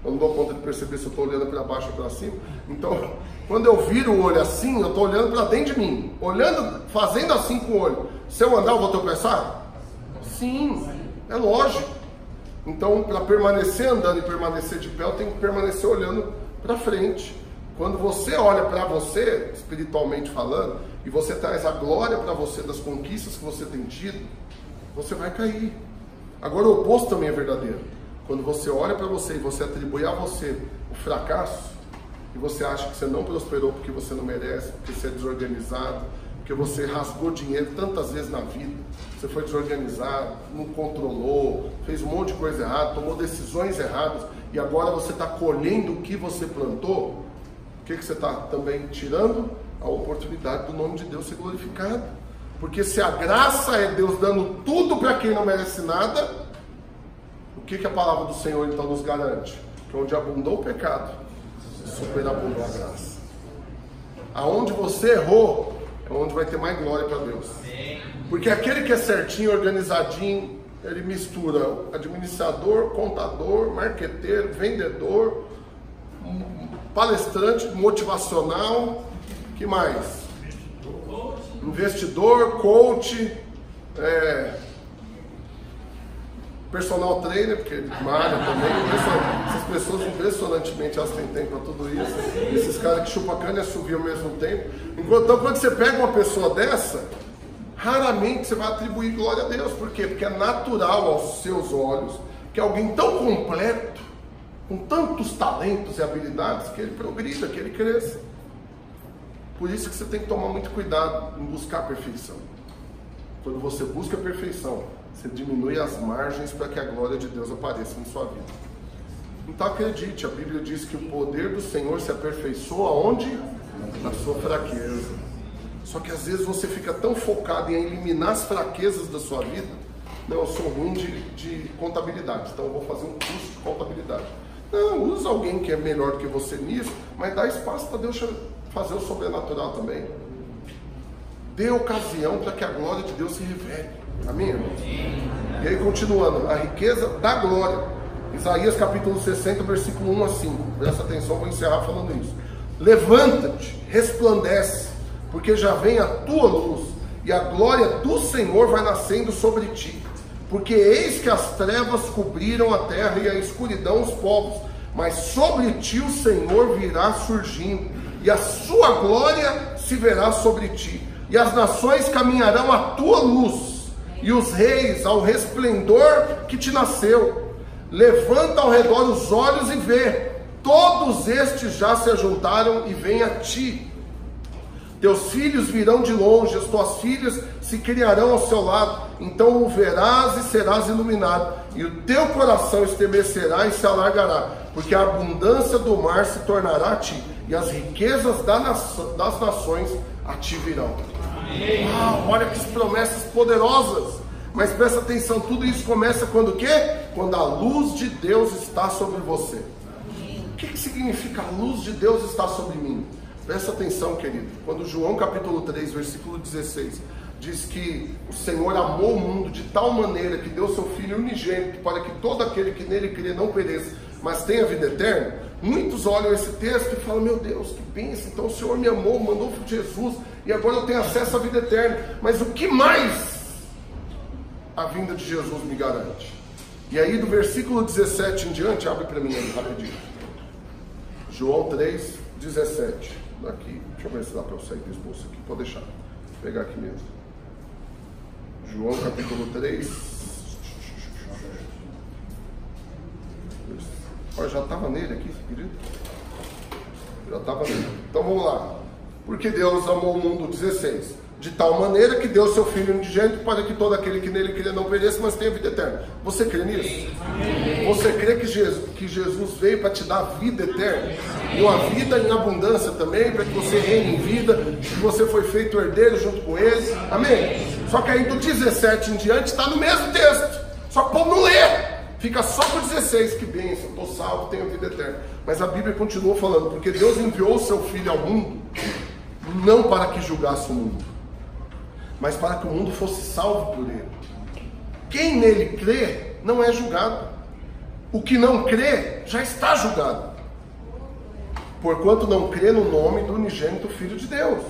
não dou conta de perceber se eu estou olhando para baixo ou para cima. Então, quando eu viro o olho assim, eu estou olhando para dentro de mim, fazendo assim com o olho. Se eu andar, eu vou tropeçar? Sim, é lógico. Então, para permanecer andando e permanecer de pé, eu tenho que permanecer olhando para frente. Quando você olha para você, espiritualmente falando, e você traz a glória para você das conquistas que você tem tido, você vai cair. Agora o oposto também é verdadeiro. Quando você olha para você e você atribui a você o fracasso, e você acha que você não prosperou porque você não merece, porque você é desorganizado, porque você rasgou dinheiro tantas vezes na vida, você foi desorganizado, não controlou, fez um monte de coisa errada, tomou decisões erradas, e agora você está colhendo o que você plantou, o que você está também tirando? A oportunidade do nome de Deus ser glorificado. Porque se a graça é Deus dando tudo para quem não merece nada, o que a palavra do Senhor então nos garante? Que onde abundou o pecado, superabundou a graça. Aonde você errou, é onde vai ter mais glória para Deus. Porque aquele que é certinho, organizadinho, ele mistura administrador, contador, marqueteiro, vendedor, palestrante, motivacional, que mais? Investidor, coach, personal trainer, porque malha também. Essas pessoas impressionantemente elas têm tempo para tudo isso. Esses caras que chupam cana e assoviam ao mesmo tempo. Então, quando você pega uma pessoa dessa, raramente você vai atribuir glória a Deus. Por quê? Porque é natural aos seus olhos que alguém tão completo, com tantos talentos e habilidades, que ele progrida, que ele cresça. Por isso que você tem que tomar muito cuidado em buscar a perfeição. Quando você busca a perfeição, você diminui as margens para que a glória de Deus apareça em sua vida. Então acredite, a Bíblia diz que o poder do Senhor se aperfeiçoa onde? Na sua fraqueza. Só que às vezes você fica tão focado em eliminar as fraquezas da sua vida. Não, eu sou ruim de contabilidade, então eu vou fazer um curso de contabilidade. Não, usa alguém que é melhor do que você nisso, mas dá espaço para Deus fazer o sobrenatural também. Dê ocasião para que a glória de Deus se revele. Amém, irmãos? E aí, continuando, a riqueza da glória. Isaías capítulo 60, versículo 1 a 5. Presta atenção, vou encerrar falando isso. Levanta-te, resplandece, porque já vem a tua luz, e a glória do Senhor vai nascendo sobre ti. Porque eis que as trevas cobriram a terra e a escuridão os povos, mas sobre ti o Senhor virá surgindo, e a sua glória se verá sobre ti, e as nações caminharão à tua luz, e os reis ao resplendor que te nasceu. Levanta ao redor os olhos e vê, todos estes já se ajuntaram e vêm a ti. Teus filhos virão de longe, as tuas filhas se criarão ao seu lado, então o verás e serás iluminado, e o teu coração estremecerá e se alargará, porque a abundância do mar se tornará a ti, e as riquezas das nações a ti virão. Uau, olha que promessas poderosas! Mas presta atenção, tudo isso começa quando o quê? Quando a luz de Deus está sobre você. O que significa a luz de Deus está sobre mim? Presta atenção, querido. Quando João capítulo 3, versículo 16, diz que o Senhor amou o mundo de tal maneira que deu seu Filho unigênito para que todo aquele que nele crê não pereça, mas tenha vida eterna. Muitos olham esse texto e falam, meu Deus, que bênção, então o Senhor me amou, mandou Jesus, e agora eu tenho acesso à vida eterna. Mas o que mais a vinda de Jesus me garante? E aí do versículo 17 em diante, abre para mim aí rapidinho. João 3, 17. Aqui, deixa eu ver se dá para eu sair do esboço aqui, pode deixar, vou pegar aqui mesmo. João capítulo 3. Olha, já estava nele aqui, querido. Já estava nele. Então vamos lá. Porque Deus amou o mundo, 16. De tal maneira que deu seu Filho unigênito para que todo aquele que nele crê não pereça, mas tenha vida eterna. Você crê nisso? Amém. Você crê que Jesus veio para te dar vida eterna? E uma vida em abundância também, para que você reine em vida, que você foi feito herdeiro junto com ele. Amém? Só que aí do 17 em diante está no mesmo texto. Só que o povo não lê. Fica só com 16, que bênção, estou salvo, tenho vida eterna. Mas a Bíblia continua falando, porque Deus enviou o seu Filho ao mundo, não para que julgasse o mundo, mas para que o mundo fosse salvo por ele. Quem nele crê, não é julgado. O que não crê, já está julgado, porquanto não crê no nome do unigênito Filho de Deus.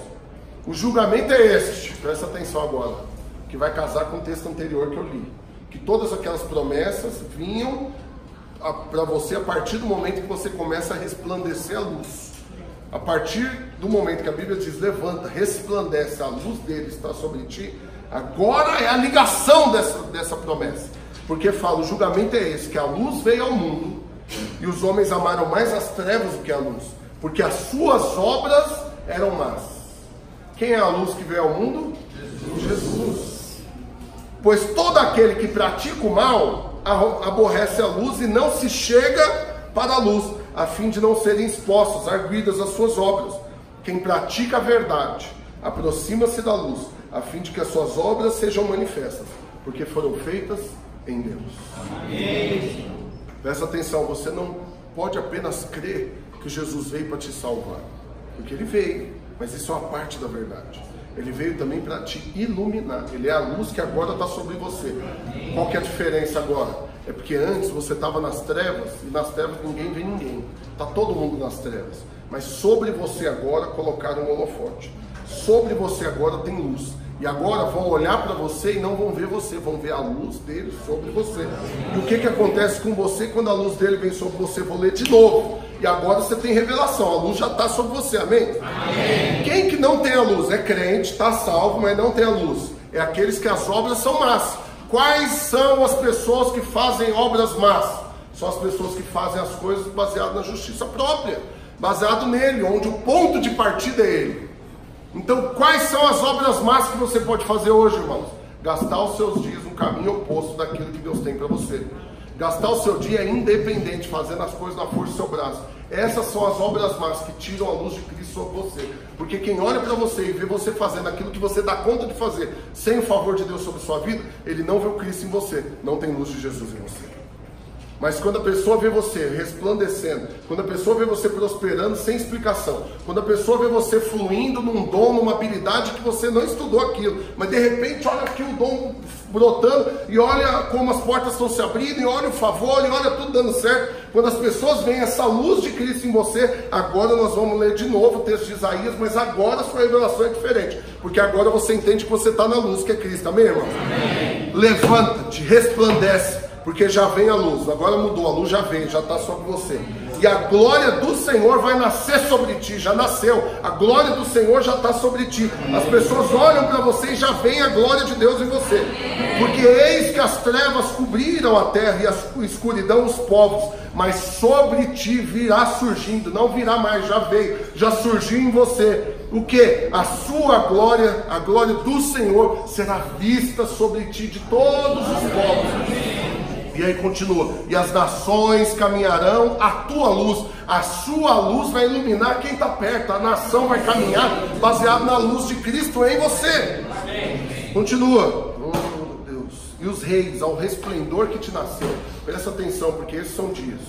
O julgamento é este, presta atenção agora, que vai casar com o texto anterior que eu li. Que todas aquelas promessas vinham para você a partir do momento que você começa a resplandecer a luz. A partir do momento que a Bíblia diz, levanta, resplandece, a luz dele está sobre ti, agora é a ligação dessa promessa. Porque fala, o julgamento é esse, que a luz veio ao mundo, e os homens amaram mais as trevas do que a luz, porque as suas obras eram más. Quem é a luz que veio ao mundo? Jesus. Pois todo aquele que pratica o mal aborrece a luz e não se chega para a luz, a fim de não serem expostos, arguidas as suas obras. Quem pratica a verdade aproxima-se da luz, a fim de que as suas obras sejam manifestas, porque foram feitas em Deus. Amém. Presta atenção, você não pode apenas crer que Jesus veio para te salvar, porque ele veio, mas isso é uma parte da verdade. Ele veio também para te iluminar. Ele é a luz que agora está sobre você. Qual que é a diferença agora? É porque antes você estava nas trevas, e nas trevas ninguém vê ninguém. Está todo mundo nas trevas. Mas sobre você agora colocaram um holofote. Sobre você agora tem luz. E agora vão olhar para você e não vão ver você, vão ver a luz dele sobre você. E o que acontece com você quando a luz dele vem sobre você? Vou ler de novo. E agora você tem revelação, a luz já está sobre você, amém? Amém? Quem que não tem a luz? É crente, está salvo, mas não tem a luz. É aqueles que as obras são más. Quais são as pessoas que fazem obras más? São as pessoas que fazem as coisas baseadas na justiça própria, baseado nele, onde o ponto de partida é ele. Então, quais são as obras más que você pode fazer hoje, irmãos? Gastar os seus dias no caminho oposto daquilo que Deus tem para você. Gastar o seu dia independente, fazendo as coisas na força do seu braço. Essas são as obras más que tiram a luz de Cristo sobre você. Porque quem olha para você e vê você fazendo aquilo que você dá conta de fazer, sem o favor de Deus sobre sua vida, ele não vê o Cristo em você, não tem luz de Jesus em você. Mas quando a pessoa vê você resplandecendo, quando a pessoa vê você prosperando sem explicação, quando a pessoa vê você fluindo num dom, numa habilidade que você não estudou aquilo, mas de repente olha aqui o dom brotando, e olha como as portas estão se abrindo, e olha o favor, e olha tudo dando certo. Quando as pessoas veem essa luz de Cristo em você, agora nós vamos ler de novo o texto de Isaías, mas agora a sua revelação é diferente, porque agora você entende que você está na luz, que é Cristo, amém, irmão? Amém. Levanta-te, resplandece, porque já vem a luz. Agora mudou, a luz já veio, já está sobre você. E a glória do Senhor vai nascer sobre ti, já nasceu. A glória do Senhor já está sobre ti. As pessoas olham para você e já vem a glória de Deus em você. Porque eis que as trevas cobriram a terra e a escuridão os povos, mas sobre ti virá surgindo, não virá mais, já veio, já surgiu em você. O que? A sua glória, a glória do Senhor será vista sobre ti de todos os povos. E aí continua, e as nações caminharão à tua luz, a sua luz vai iluminar quem está perto, a nação vai caminhar baseado na luz de Cristo em você. Continua, oh Deus, e os reis ao resplendor que te nasceu. Presta atenção, porque esses são dias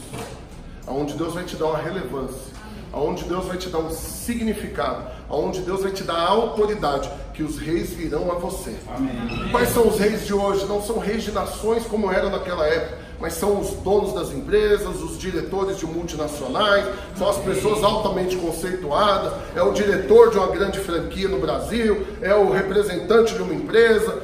onde Deus vai te dar uma relevância, onde Deus vai te dar um significado, onde Deus vai te dar a autoridade, que os reis virão a você. Amém. Quais são os reis de hoje? Não são reis de nações como eram naquela época, mas são os donos das empresas, os diretores de multinacionais, são as pessoas altamente conceituadas, é o diretor de uma grande franquia no Brasil, é o representante de uma empresa,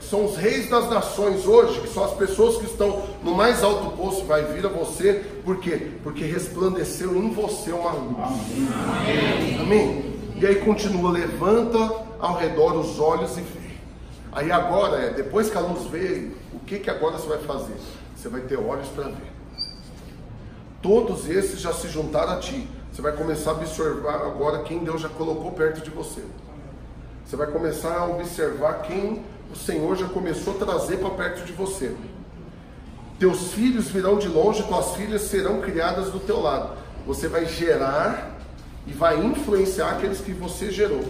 são os reis das nações hoje, que são as pessoas que estão no mais alto posto, vai vir a você. Por quê? Porque resplandeceu em você uma luz. Amém. Amém? E aí continua, levanta ao redor os olhos e vê. Aí agora, depois que a luz veio, o que agora você vai fazer? Você vai ter olhos para ver. Todos esses já se juntaram a ti. Você vai começar a observar agora quem Deus já colocou perto de você. Você vai começar a observar quem o Senhor já começou a trazer para perto de você. Teus filhos virão de longe, tuas filhas serão criadas do teu lado. Você vai gerar e vai influenciar aqueles que você gerou.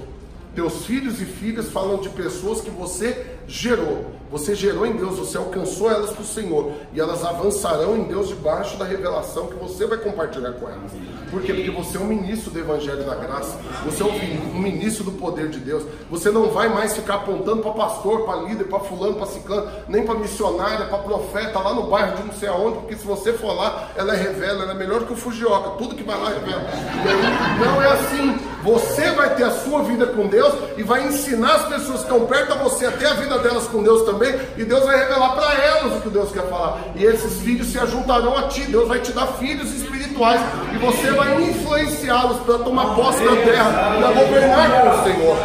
Teus filhos e filhas falam de pessoas que você gerou. Você gerou em Deus, você alcançou elas para o Senhor. E elas avançarão em Deus debaixo da revelação que você vai compartilhar com elas. Por quê? Porque você é um ministro do Evangelho da Graça. Você é um ministro do poder de Deus. Você não vai mais ficar apontando para pastor, para líder, para fulano, para ciclano, nem para missionária, para profeta, lá no bairro de não sei aonde, porque se você for lá, ela revela, ela é melhor que o Fujioka. Tudo que vai lá revela. E aí, não é assim. Você vai ter a sua vida com Deus e vai ensinar as pessoas que estão perto a você a ter a vida delas com Deus também, e Deus vai revelar para elas o que Deus quer falar. E esses filhos se ajuntarão a ti. Deus vai te dar filhos espirituais e você vai influenciá-los para tomar posse da terra, para governar com o Senhor.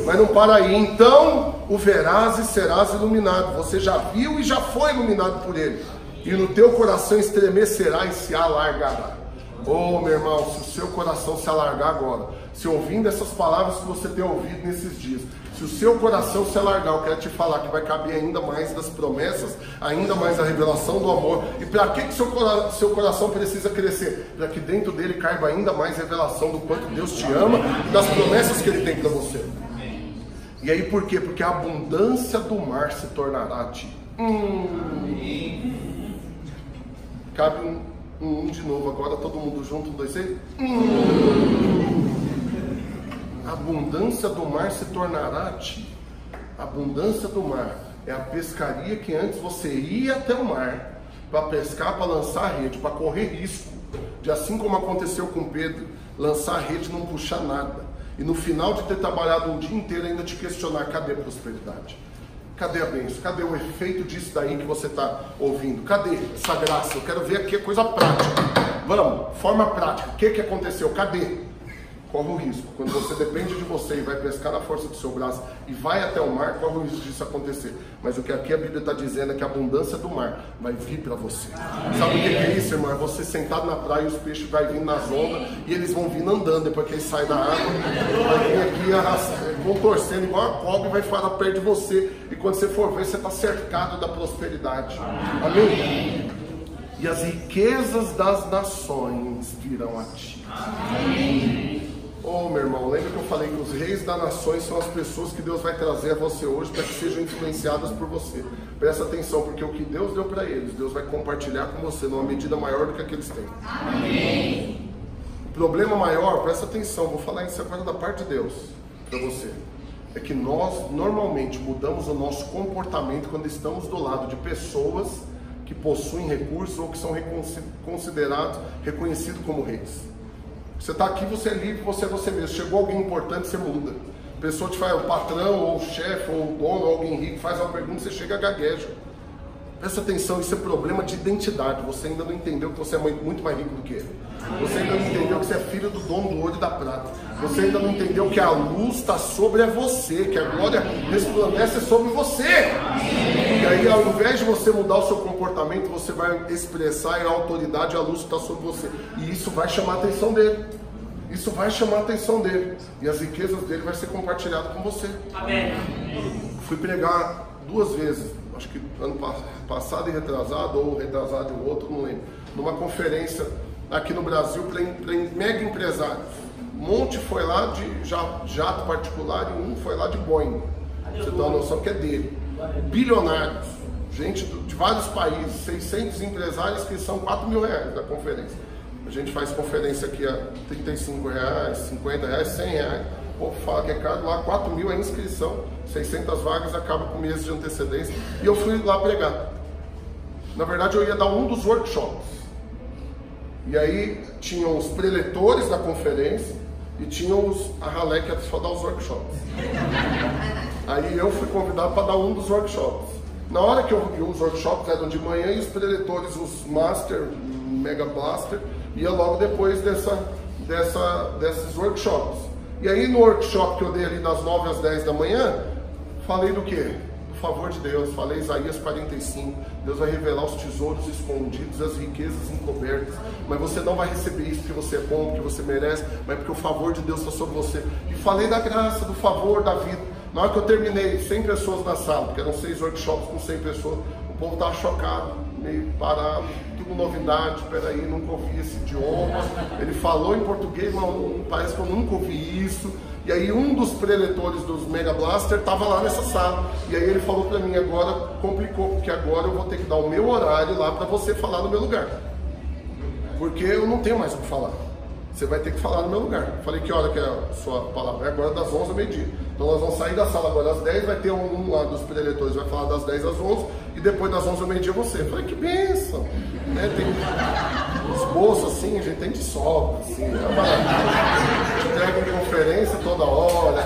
Mas não para aí. Então o verás e serás iluminado. Você já viu e já foi iluminado por Ele, e no teu coração estremecerá e se alargará. Oh, meu irmão, se o seu coração se alargar agora, se ouvindo essas palavras que você tem ouvido nesses dias, se o seu coração se alargar, eu quero te falar que vai caber ainda mais das promessas, ainda mais a revelação do amor. E para que seu coração precisa crescer? Para que dentro dele caiba ainda mais revelação do quanto Deus te ama e das promessas que Ele tem para você. E aí por quê? Porque a abundância do mar se tornará a ti. Cabe de novo agora, todo mundo junto, 1, 2, 3. A abundância do mar se tornará a ti. A abundância do mar é a pescaria que antes você ia até o mar para pescar, para lançar a rede, para correr risco de, assim como aconteceu com Pedro, lançar a rede e não puxar nada, e no final de ter trabalhado um dia inteiro ainda te questionar: cadê a prosperidade? Cadê a bênção? Cadê o efeito disso daí que você está ouvindo? Cadê essa graça? Eu quero ver aqui a coisa prática. Vamos, forma prática. O que aconteceu? Cadê? Corre o risco. Quando você depende de você e vai pescar na força do seu braço e vai até o mar, corre o risco disso acontecer. Mas o que aqui a Bíblia está dizendo é que a abundância do mar vai vir para você. Sabe o que é isso, irmão? É você sentado na praia e os peixes vão vindo nas ondas e eles vão vindo andando depois que eles saem da água. Vai vir aqui arrastando, vão torcendo igual a cobra e vai parar perto de você. E quando você for ver, você está cercado da prosperidade. Amém? E as riquezas das nações virão a ti. Amém. Oh, meu irmão, lembra que eu falei que os reis das nações são as pessoas que Deus vai trazer a você hoje para que sejam influenciadas por você. Presta atenção, porque o que Deus deu para eles, Deus vai compartilhar com você numa medida maior do que a que eles têm. Amém. O problema maior, presta atenção, vou falar isso agora da parte de Deus para você, é que nós normalmente mudamos o nosso comportamento quando estamos do lado de pessoas que possuem recursos ou que são reconhecidos como reis. Você está aqui, você é livre, você é você mesmo. Chegou alguém importante, você muda. A pessoa te faz, o patrão, ou o chefe, ou o dono, ou alguém rico, faz uma pergunta, você chega a gagueja. Presta atenção, isso é problema de identidade. Você ainda não entendeu que você é muito mais rico do que ele. Você ainda não entendeu que você é filho do dono do ouro e da prata. Você ainda não entendeu que a luz está sobre você, que a glória resplandece sobre você. E aí, ao invés de você mudar o seu comportamento, você vai expressar a autoridade, a luz está sobre você. E isso vai chamar a atenção dele. Isso vai chamar a atenção dele. E as riquezas dele vai ser compartilhado com você. Amém. Fui pregar 2 vezes, acho que ano passado e retrasado, ou retrasado e o outro, não lembro, numa conferência aqui no Brasil para mega empresários. Um monte foi lá de jato particular e um foi lá de Boeing. Você tem uma noção que é dele. Bilionários, gente de vários países, 600 empresários que são R$4.000 da conferência. A gente faz conferência aqui a R$35, R$50, R$100. O povo fala que é caro, lá 4.000 é inscrição, 600 vagas, acaba com meses de antecedência. E eu fui lá pregar. Na verdade, eu ia dar um dos workshops. E aí tinham os preletores da conferência e tinham a ralé que ia só dar os workshops. Aí eu fui convidado para dar um dos workshops. Na hora que eu vi, os workshops eram de manhã e os preletores, os Master, Mega Blaster, ia logo depois desses workshops. E aí no workshop que eu dei ali das 9 às 10 da manhã, falei do quê? Do favor de Deus, falei Isaías 45, Deus vai revelar os tesouros escondidos, as riquezas encobertas, mas você não vai receber isso porque você é bom, porque você merece, mas porque o favor de Deus está sobre você. E falei da graça, do favor, da vida. Na hora que eu terminei, 100 pessoas na sala, porque eram 6 workshops com 100 pessoas, o povo estava chocado, meio parado, tudo novidade, peraí, nunca ouvi esse idioma. Ele falou em português, mas parece que eu nunca ouvi isso. E aí um dos preletores dos Mega Blaster estava lá nessa sala. E aí ele falou para mim, agora complicou, porque agora eu vou ter que dar o meu horário lá para você falar no meu lugar. Porque eu não tenho mais o que falar. Você vai ter que falar no meu lugar. Falei, que hora que é a sua palavra? É agora das 11 ao meio-dia. Então nós vamos sair da sala agora às 10, vai ter um lá dos preletores, vai falar das 10 às 11, e depois das 11 ao meio-dia você. Falei, que bênção! Né? Tem os bolsos assim, a gente tem de sobra, assim, né? Entrega em conferência toda hora.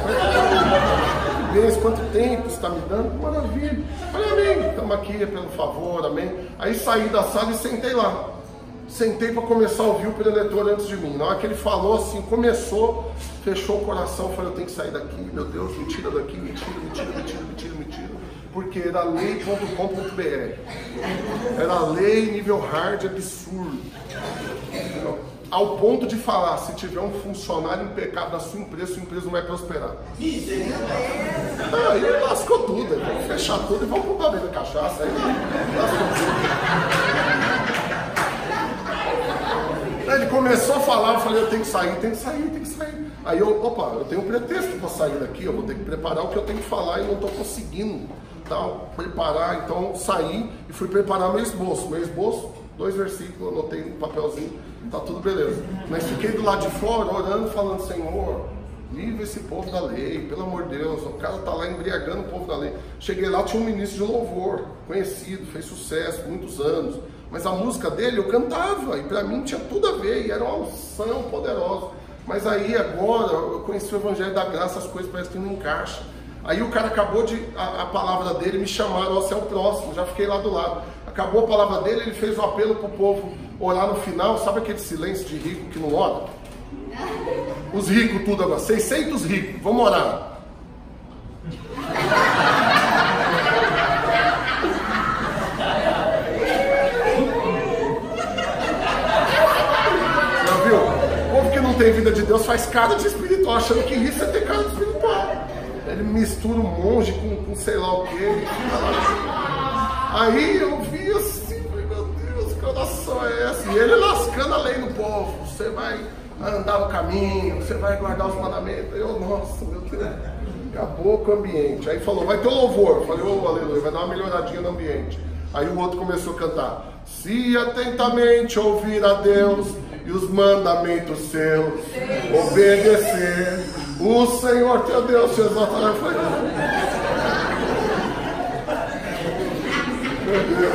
Que bênção, quanto tempo você está me dando? Maravilha! Falei, amém, estamos aqui, é pelo favor, amém. Aí saí da sala e sentei lá. Sentei para começar a ouvir o preletor antes de mim. Na hora que ele falou assim, começou, fechou o coração, falei, eu tenho que sair daqui, meu Deus, me tira daqui, me tira. Porque era lei.com.br. Era lei nível hard absurdo. Ao ponto de falar, se tiver um funcionário impecável na sua empresa não vai prosperar. Aí lascou tudo, vamos fechar tudo e vamos comprar dentro da cachaça. Aí lascou tudo. Ele começou a falar, eu falei, eu tenho que sair. Aí eu tenho um pretexto para sair daqui, eu vou ter que preparar o que eu tenho que falar e não estou conseguindo preparar. Então saí e fui preparar meu esboço. 2 versículos, anotei no papelzinho, tá tudo beleza. Mas fiquei do lado de fora, orando, falando, Senhor, livra esse povo da lei, pelo amor de Deus, o cara tá lá embriagando o povo da lei. Cheguei lá, tinha um ministro de louvor, conhecido, fez sucesso, muitos anos. Mas a música dele eu cantava, e para mim tinha tudo a ver, e era uma unção poderosa. Mas aí agora, eu conheci o Evangelho da Graça, as coisas parecem que não encaixam. Aí o cara acabou a palavra dele, me chamaram, você é o próximo, já fiquei lá do lado. Acabou a palavra dele, ele fez um apelo pro povo orar no final, sabe aquele silêncio de rico que não ora? Os ricos tudo agora, 600 ricos, vamos orar. Não tem vida de Deus, faz cara de espiritual, achando que isso é ter cara de espiritual. Ele mistura um monge com sei lá o que. Aí eu vi assim, meu Deus, que oração é essa? E ele lascando a lei no povo. Você vai andar no caminho, você vai guardar os mandamentos. Eu, nossa, meu Deus, acabou com o ambiente. Aí falou, vai ter louvor. Eu falei, aleluia, vai dar uma melhoradinha no ambiente. Aí o outro começou a cantar. Se atentamente ouvir a Deus e os mandamentos seus, obedecer, o Senhor teu Deus te exaltará. Eu falei, meu Deus.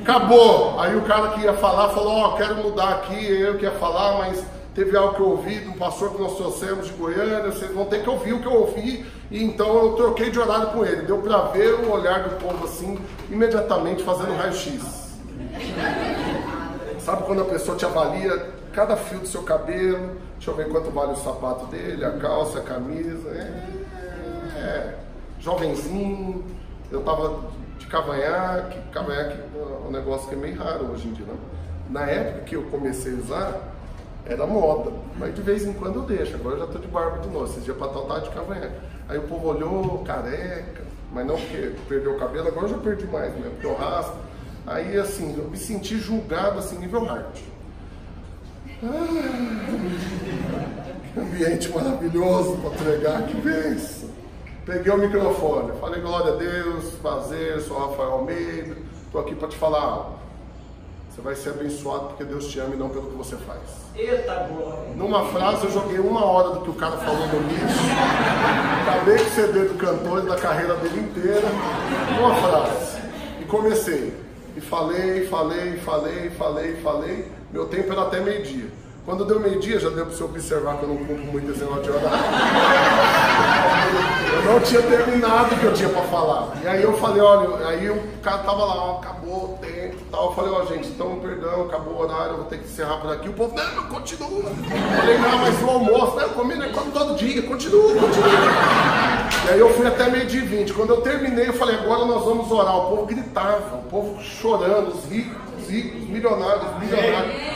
Acabou. Aí o cara que ia falar falou, quero mudar aqui, eu que ia falar, mas teve algo que eu ouvi de um pastor que nós trouxemos de Goiânia, vocês vão ter que ouvir o que eu ouvi, e então eu troquei de horário com ele. Deu para ver o olhar do povo assim, imediatamente fazendo raio-x. Sabe quando a pessoa te avalia cada fio do seu cabelo, deixa eu ver quanto vale o sapato dele, a calça, a camisa, jovenzinho, eu tava de cavanhaque é um negócio que é meio raro hoje em dia, né? Na época que eu comecei a usar, era moda, mas de vez em quando eu deixo, agora eu já tô de barba de novo, esses dias pra tal tava de cavanhaque. Aí o povo olhou, careca, mas não porque perdeu o cabelo, agora eu já perdi mais mesmo, porque eu raspo. Aí assim, eu me senti julgado assim, nível hard. Que ambiente maravilhoso para pregar, que bênção. Peguei o microfone, falei, glória a Deus, prazer, sou Rafael Almeida, estou aqui para te falar algo. Você vai ser abençoado porque Deus te ama e não pelo que você faz. Eita glória! Numa frase eu joguei 1 hora do que o cara falou no lixo. Acabei com o CD do cantor e da carreira dele inteira. Uma frase. E comecei. E falei. Meu tempo era até meio-dia. Quando deu meio-dia, já deu para você observar que eu não cumpro muito esse negócio de horário. Eu não tinha terminado o que eu tinha para falar. E aí eu falei, olha, aí o cara tava lá, acabou o tempo e tal. Eu falei, gente, então perdão, acabou o horário, eu vou ter que encerrar por aqui. O povo, não, continua. Eu falei, não, mas o almoço, eu como todo dia, continua. E aí eu fui até meio-dia e 20. Quando eu terminei, eu falei, agora nós vamos orar. O povo gritava, o povo chorando, os ricos, milionários,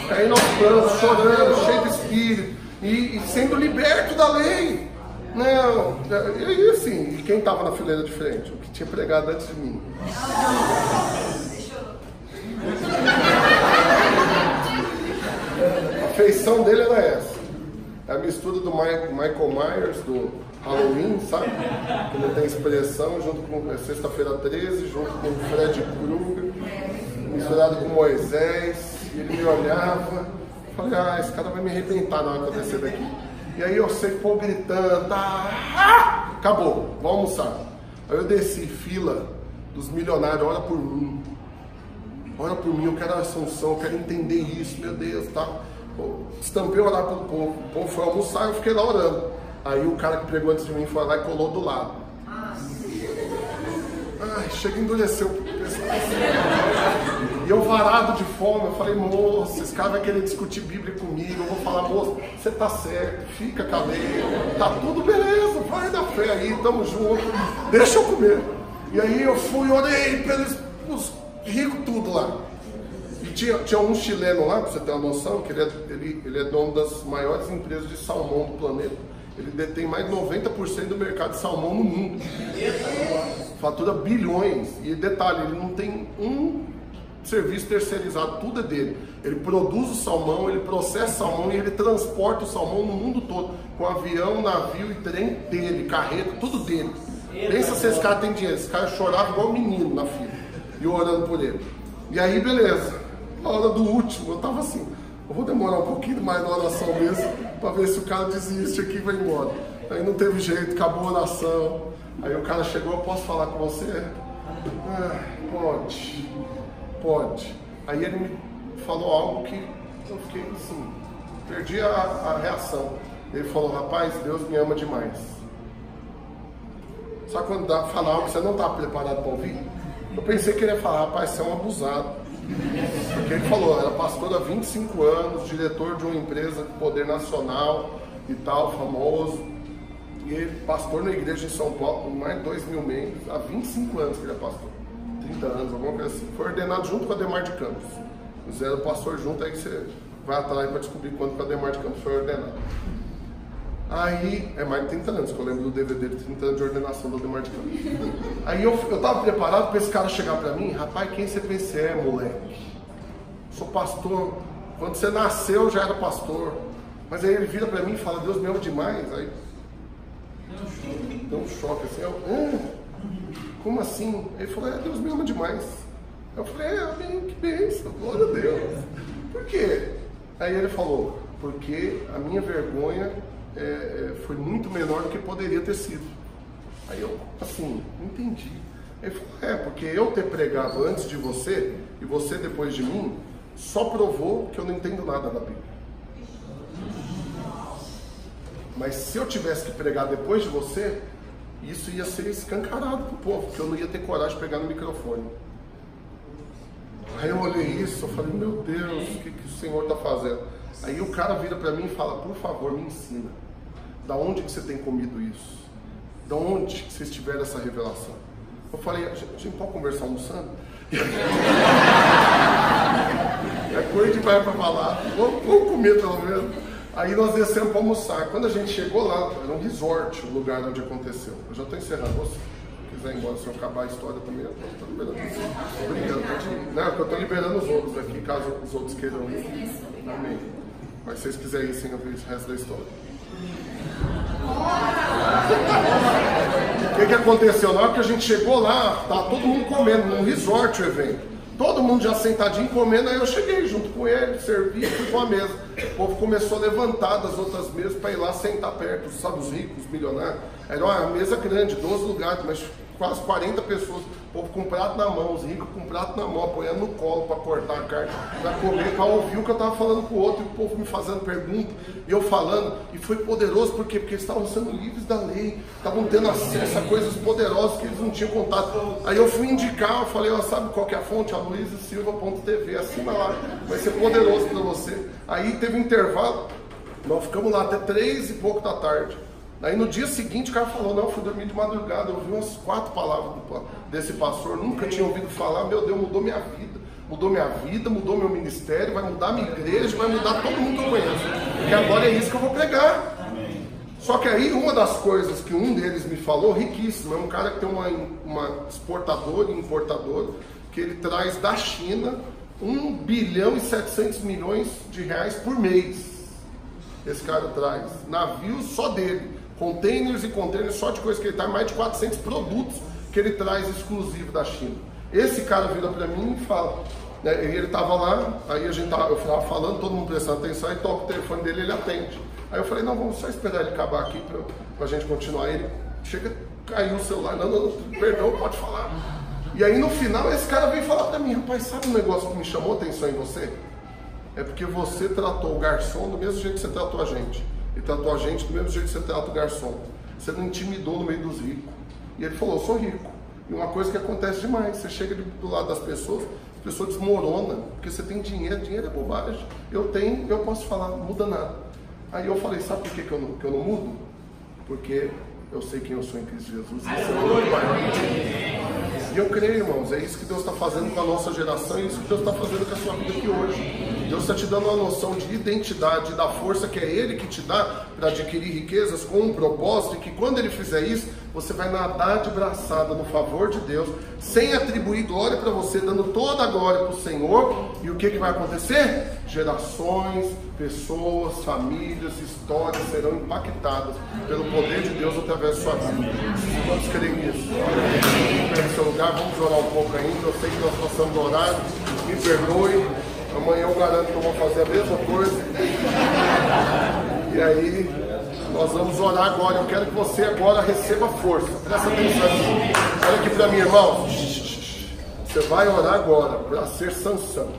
caindo aos prantos, chorando, cheio de espírito, e sendo liberto da lei. Não, e assim, e quem estava na fileira de frente? O que tinha pregado antes de mim. A feição dele era essa. É a mistura do Michael Myers, do Halloween, sabe? Que não tem expressão, junto com Sexta-feira 13, junto com Fred Krueger, misturado com Moisés. E ele me olhava, falei, esse cara vai me arrebentar na hora que eu descer daqui. E aí eu sei, pô, gritando, acabou, vamos almoçar. Aí eu desci, fila dos milionários, ora por mim, eu quero a Assunção, eu quero entender isso, meu Deus, tá? Estampei orar pelo povo, o povo foi almoçar, eu fiquei lá orando. Aí o cara que pregou antes de mim foi lá e colou do lado. Chega e endureceu o pessoal. E eu varado de fome, eu falei, moço, esse cara vai querer discutir Bíblia comigo. Eu vou falar, moço, você tá certo, fica calmeiro, tá tudo beleza, vai na fé aí, tamo junto, deixa eu comer. E aí eu fui, orei pelos ricos tudo lá. E tinha um chileno lá, pra você ter uma noção, que ele é dono das maiores empresas de salmão do planeta. Ele detém mais de 90% do mercado de salmão no mundo. Fatura bilhões. E detalhe, ele não tem um serviço terceirizado, tudo é dele. Ele produz o salmão, ele processa o salmão e ele transporta o salmão no mundo todo. Com avião, navio e trem dele, carreta, tudo dele. Pensa se esse cara tem dinheiro. Esse cara chorava igual um menino na fila. E eu orando por ele. E aí, beleza. Na hora do último, eu tava assim, eu vou demorar um pouquinho mais na oração mesmo, para ver se o cara desiste aqui e vai embora. Aí não teve jeito, acabou a oração. Aí o cara chegou, eu posso falar com você? Pode. Aí ele me falou algo que eu fiquei assim, perdi a reação. Ele falou, rapaz, Deus me ama demais. Sabe quando fala algo que você não está preparado para ouvir? Eu pensei que ele ia falar, rapaz, você é um abusado. Porque ele falou, era pastor há 25 anos, diretor de uma empresa de poder nacional e tal, famoso. E ele, pastor na igreja em São Paulo, com mais de 2.000 membros, há 25 anos que ele é pastor. 30 anos, alguma coisa assim. Foi ordenado junto com a Ademar de Campos. Fizeram o pastor junto, aí você vai atrás para descobrir quando que a Ademar de Campos foi ordenado. Aí, é mais de 30 anos, que eu lembro do DVD de 30 anos de ordenação do Ademar de Campos. Aí eu tava preparado para esse cara chegar para mim, rapaz, quem você pensa é, moleque? Sou pastor. Quando você nasceu, já era pastor. Mas aí ele vira para mim e fala, Deus me ama demais. Aí deu um choque assim, como assim? Ele falou, Deus me ama demais. Eu falei, amém, que bênção, glória a Deus. Por quê? Aí ele falou, porque a minha vergonha foi muito menor do que poderia ter sido. Aí eu, assim, entendi. Ele falou, porque eu ter pregado antes de você e você depois de mim, só provou que eu não entendo nada da Bíblia. Mas se eu tivesse que pregar depois de você, isso ia ser escancarado pro povo, porque eu não ia ter coragem de pegar no microfone. Aí eu olhei isso, eu falei, meu Deus, o que o Senhor está fazendo? Aí o cara vira para mim e fala, por favor, me ensina. Da onde que você tem comido isso? Da onde que vocês tiveram essa revelação? Eu falei, a gente pode conversar almoçando? É coisa demais para falar. Vamos comer pelo menos. Aí nós descemos para almoçar. Quando a gente chegou lá, era um resort, o lugar onde aconteceu. Eu já estou encerrando. Se quiser ir embora, se eu acabar a história também, eu estou liberando. Estou brincando, pode ir. Não, eu estou liberando os outros aqui, caso os outros queiram ir. Amém. Mas se vocês quiserem ir sem ouvir o resto da história. O que aconteceu? Na hora que a gente chegou lá, tá todo mundo comendo, num resort o evento. Todo mundo já sentadinho comendo, aí eu cheguei junto com ele, servi, fui com a mesa. O povo começou a levantar das outras mesas para ir lá sentar perto, sabe, os ricos, os milionários. Era uma mesa grande, 12 lugares, mas quase 40 pessoas. O povo com prato na mão, os ricos com prato na mão, apoiando no colo para cortar a carne, para comer, para ouvir o que eu estava falando com o outro, e o povo me fazendo pergunta, e eu falando, e foi poderoso, por quê? Porque eles estavam sendo livres da lei, estavam tendo acesso a coisas poderosas que eles não tinham contato. Aí eu fui indicar, eu falei, sabe qual que é a fonte? A luizasilva.tv, assina lá, vai ser poderoso para você. Aí teve um intervalo, nós ficamos lá até 3 e pouco da tarde. Aí no dia seguinte o cara falou, não, eu fui dormir de madrugada, eu ouvi umas 4 palavras desse pastor, nunca tinha ouvido falar, meu Deus, mudou minha vida, mudou meu ministério, vai mudar minha igreja, vai mudar todo mundo que eu conheço, porque agora é isso que eu vou pregar. Só que aí uma das coisas que um deles me falou, riquíssimo, é um cara que tem uma exportadora e importadora, que ele traz da China 1 bilhão e 700 milhões de reais por mês. esse cara traz navios só dele, containers e containers só de coisa que ele traz, mais de 400 produtos que ele traz exclusivo da China. Esse cara vira para mim e fala, né, ele estava lá, aí eu estava falando, todo mundo prestando atenção, aí toca o telefone dele, ele atende. Aí eu falei, não, vamos só esperar ele acabar aqui para a gente continuar. Ele chega, caiu o celular, não, perdão, pode falar. E aí no final esse cara veio falar para mim, rapaz, sabe um negócio que me chamou a atenção em você? É porque você tratou o garçom do mesmo jeito que você tratou a gente. E tratou a gente do mesmo jeito que você trata o garçom. Você não intimidou no meio dos ricos. E ele falou, eu sou rico. E uma coisa que acontece demais, você chega do lado das pessoas, as pessoas desmoronam, porque você tem dinheiro, dinheiro é bobagem. Eu tenho, eu posso falar, não muda nada. Aí eu falei, sabe por que eu não mudo? Porque eu sei quem eu sou em Cristo Jesus. E eu creio, irmãos, é isso que Deus está fazendo com a nossa geração, e isso que Deus está fazendo com a sua vida aqui hoje. Deus está te dando uma noção de identidade, da força que é Ele que te dá para adquirir riquezas com um propósito, e que quando Ele fizer isso, você vai nadar de braçada no favor de Deus, sem atribuir glória para você, dando toda a glória para o Senhor. E o que vai acontecer? Gerações, pessoas, famílias, histórias serão impactadas pelo poder de Deus através de sua vida. Vamos crer nisso? Em seu lugar, vamos orar um pouco ainda. Eu sei que nós passamos do horário, me perdoe. Amanhã eu garanto que eu vou fazer a mesma coisa. E aí nós vamos orar agora. Eu quero que você agora receba força. Presta atenção aqui. Olha aqui para mim, irmão. Você vai orar agora para ser Sansão,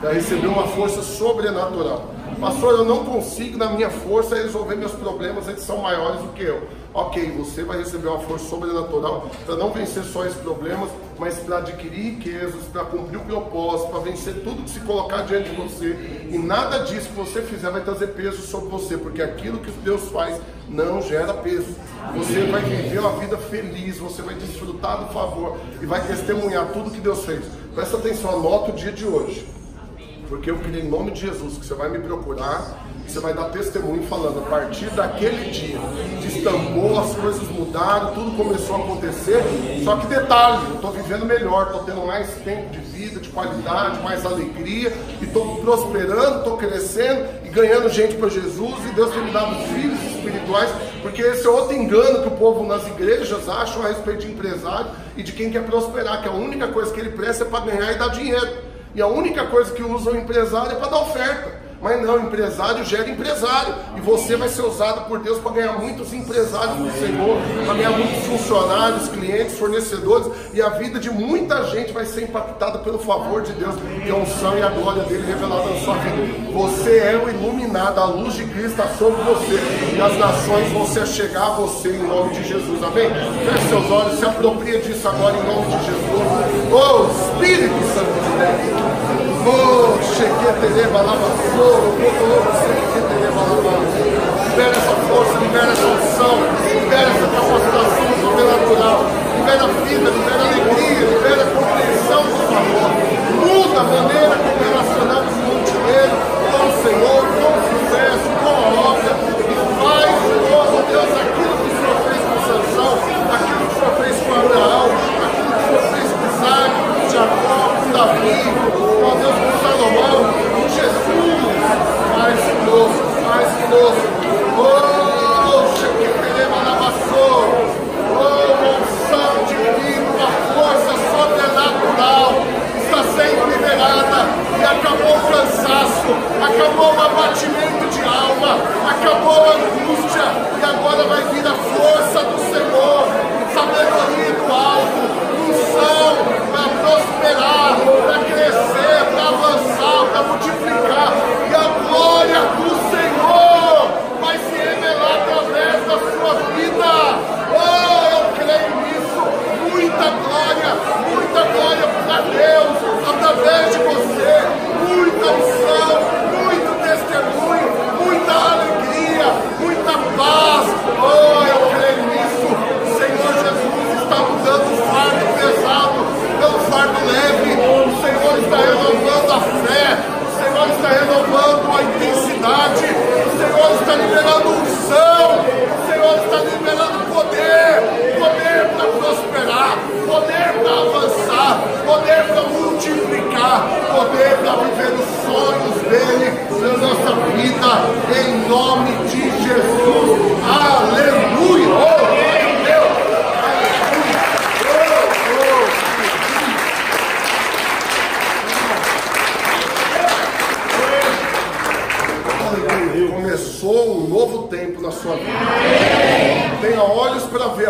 para receber uma força sobrenatural. Pastor, eu não consigo na minha força resolver meus problemas, eles são maiores do que eu. Ok, você vai receber uma força sobrenatural para não vencer só esses problemas, mas para adquirir riquezas, para cumprir o propósito, para vencer tudo que se colocar diante de você. E nada disso que você fizer vai trazer peso sobre você, porque aquilo que Deus faz não gera peso. Você vai viver uma vida feliz, você vai desfrutar do favor e vai testemunhar tudo que Deus fez. Presta atenção, anota o dia de hoje, porque eu creio em nome de Jesus que você vai me procurar, você vai dar testemunho falando, a partir daquele dia, destampou, as coisas mudaram, tudo começou a acontecer. Só que detalhe, eu estou vivendo melhor, estou tendo mais tempo de vida, de qualidade, mais alegria, e estou prosperando, estou crescendo e ganhando gente para Jesus, e Deus tem me dado filhos espirituais, porque esse é outro engano que o povo nas igrejas acham a respeito de empresário e de quem quer prosperar, que a única coisa que ele presta é para ganhar e dar dinheiro. E a única coisa que usa o empresário é para dar oferta. Mas não, empresário gera empresário. E você vai ser usado por Deus para ganhar muitos empresários do Senhor, para ganhar muitos funcionários, clientes, fornecedores. E a vida de muita gente vai ser impactada pelo favor de Deus e a unção e a glória dele revelada na sua vida. Você é o iluminado, a luz de Cristo está sobre você. E as nações vão se achegar a você em nome de Jesus. Amém? Feche seus olhos, se apropria disso agora em nome de Jesus. Oh, Espírito Santo de Deus. Oh, chequetereba lavassou. Libera essa força, libera essa unção, libera essa capacitação sobrenatural, libera vida, libera alegria, libera compreensão do favor. Muda a maneira como relacionamos com o dinheiro, com o Senhor, com o sucesso, com a obra, e faz, oh Deus, aquilo que o Senhor fez com Sansão, aquilo que o Senhor fez com Abraão, aquilo que o Senhor fez com Isaac, com Jacó, com Davi, ó Deus, com Salomão, com Jesus. Faz conosco, faz conosco. Oh, chequetereba lavassou.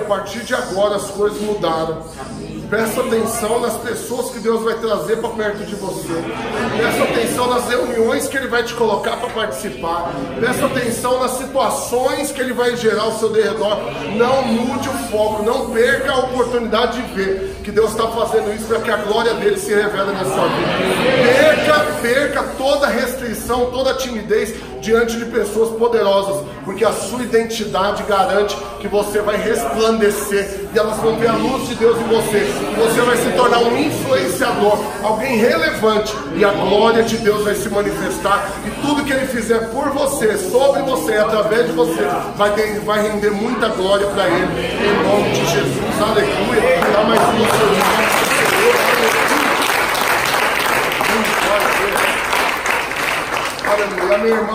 partir de agora as coisas mudaram. Presta atenção nas pessoas que Deus vai trazer para perto de você. Presta atenção nas reuniões que Ele vai te colocar para participar. Presta atenção nas situações que Ele vai gerar ao seu derredor. Não mude o foco, não perca a oportunidade de ver que Deus está fazendo isso para que a glória dele se revele na sua vida. Perca toda restrição, toda timidez diante de pessoas poderosas, porque a sua identidade garante que você vai resplandecer e elas vão ver a luz de Deus em você. Você vai se tornar um influenciador, alguém relevante, e a glória de Deus vai se manifestar, e tudo que Ele fizer por você, sobre você, através de você, vai render muita glória para Ele, em nome de Jesus. Aleluia. Dá mais um Aleluia, minha irmã.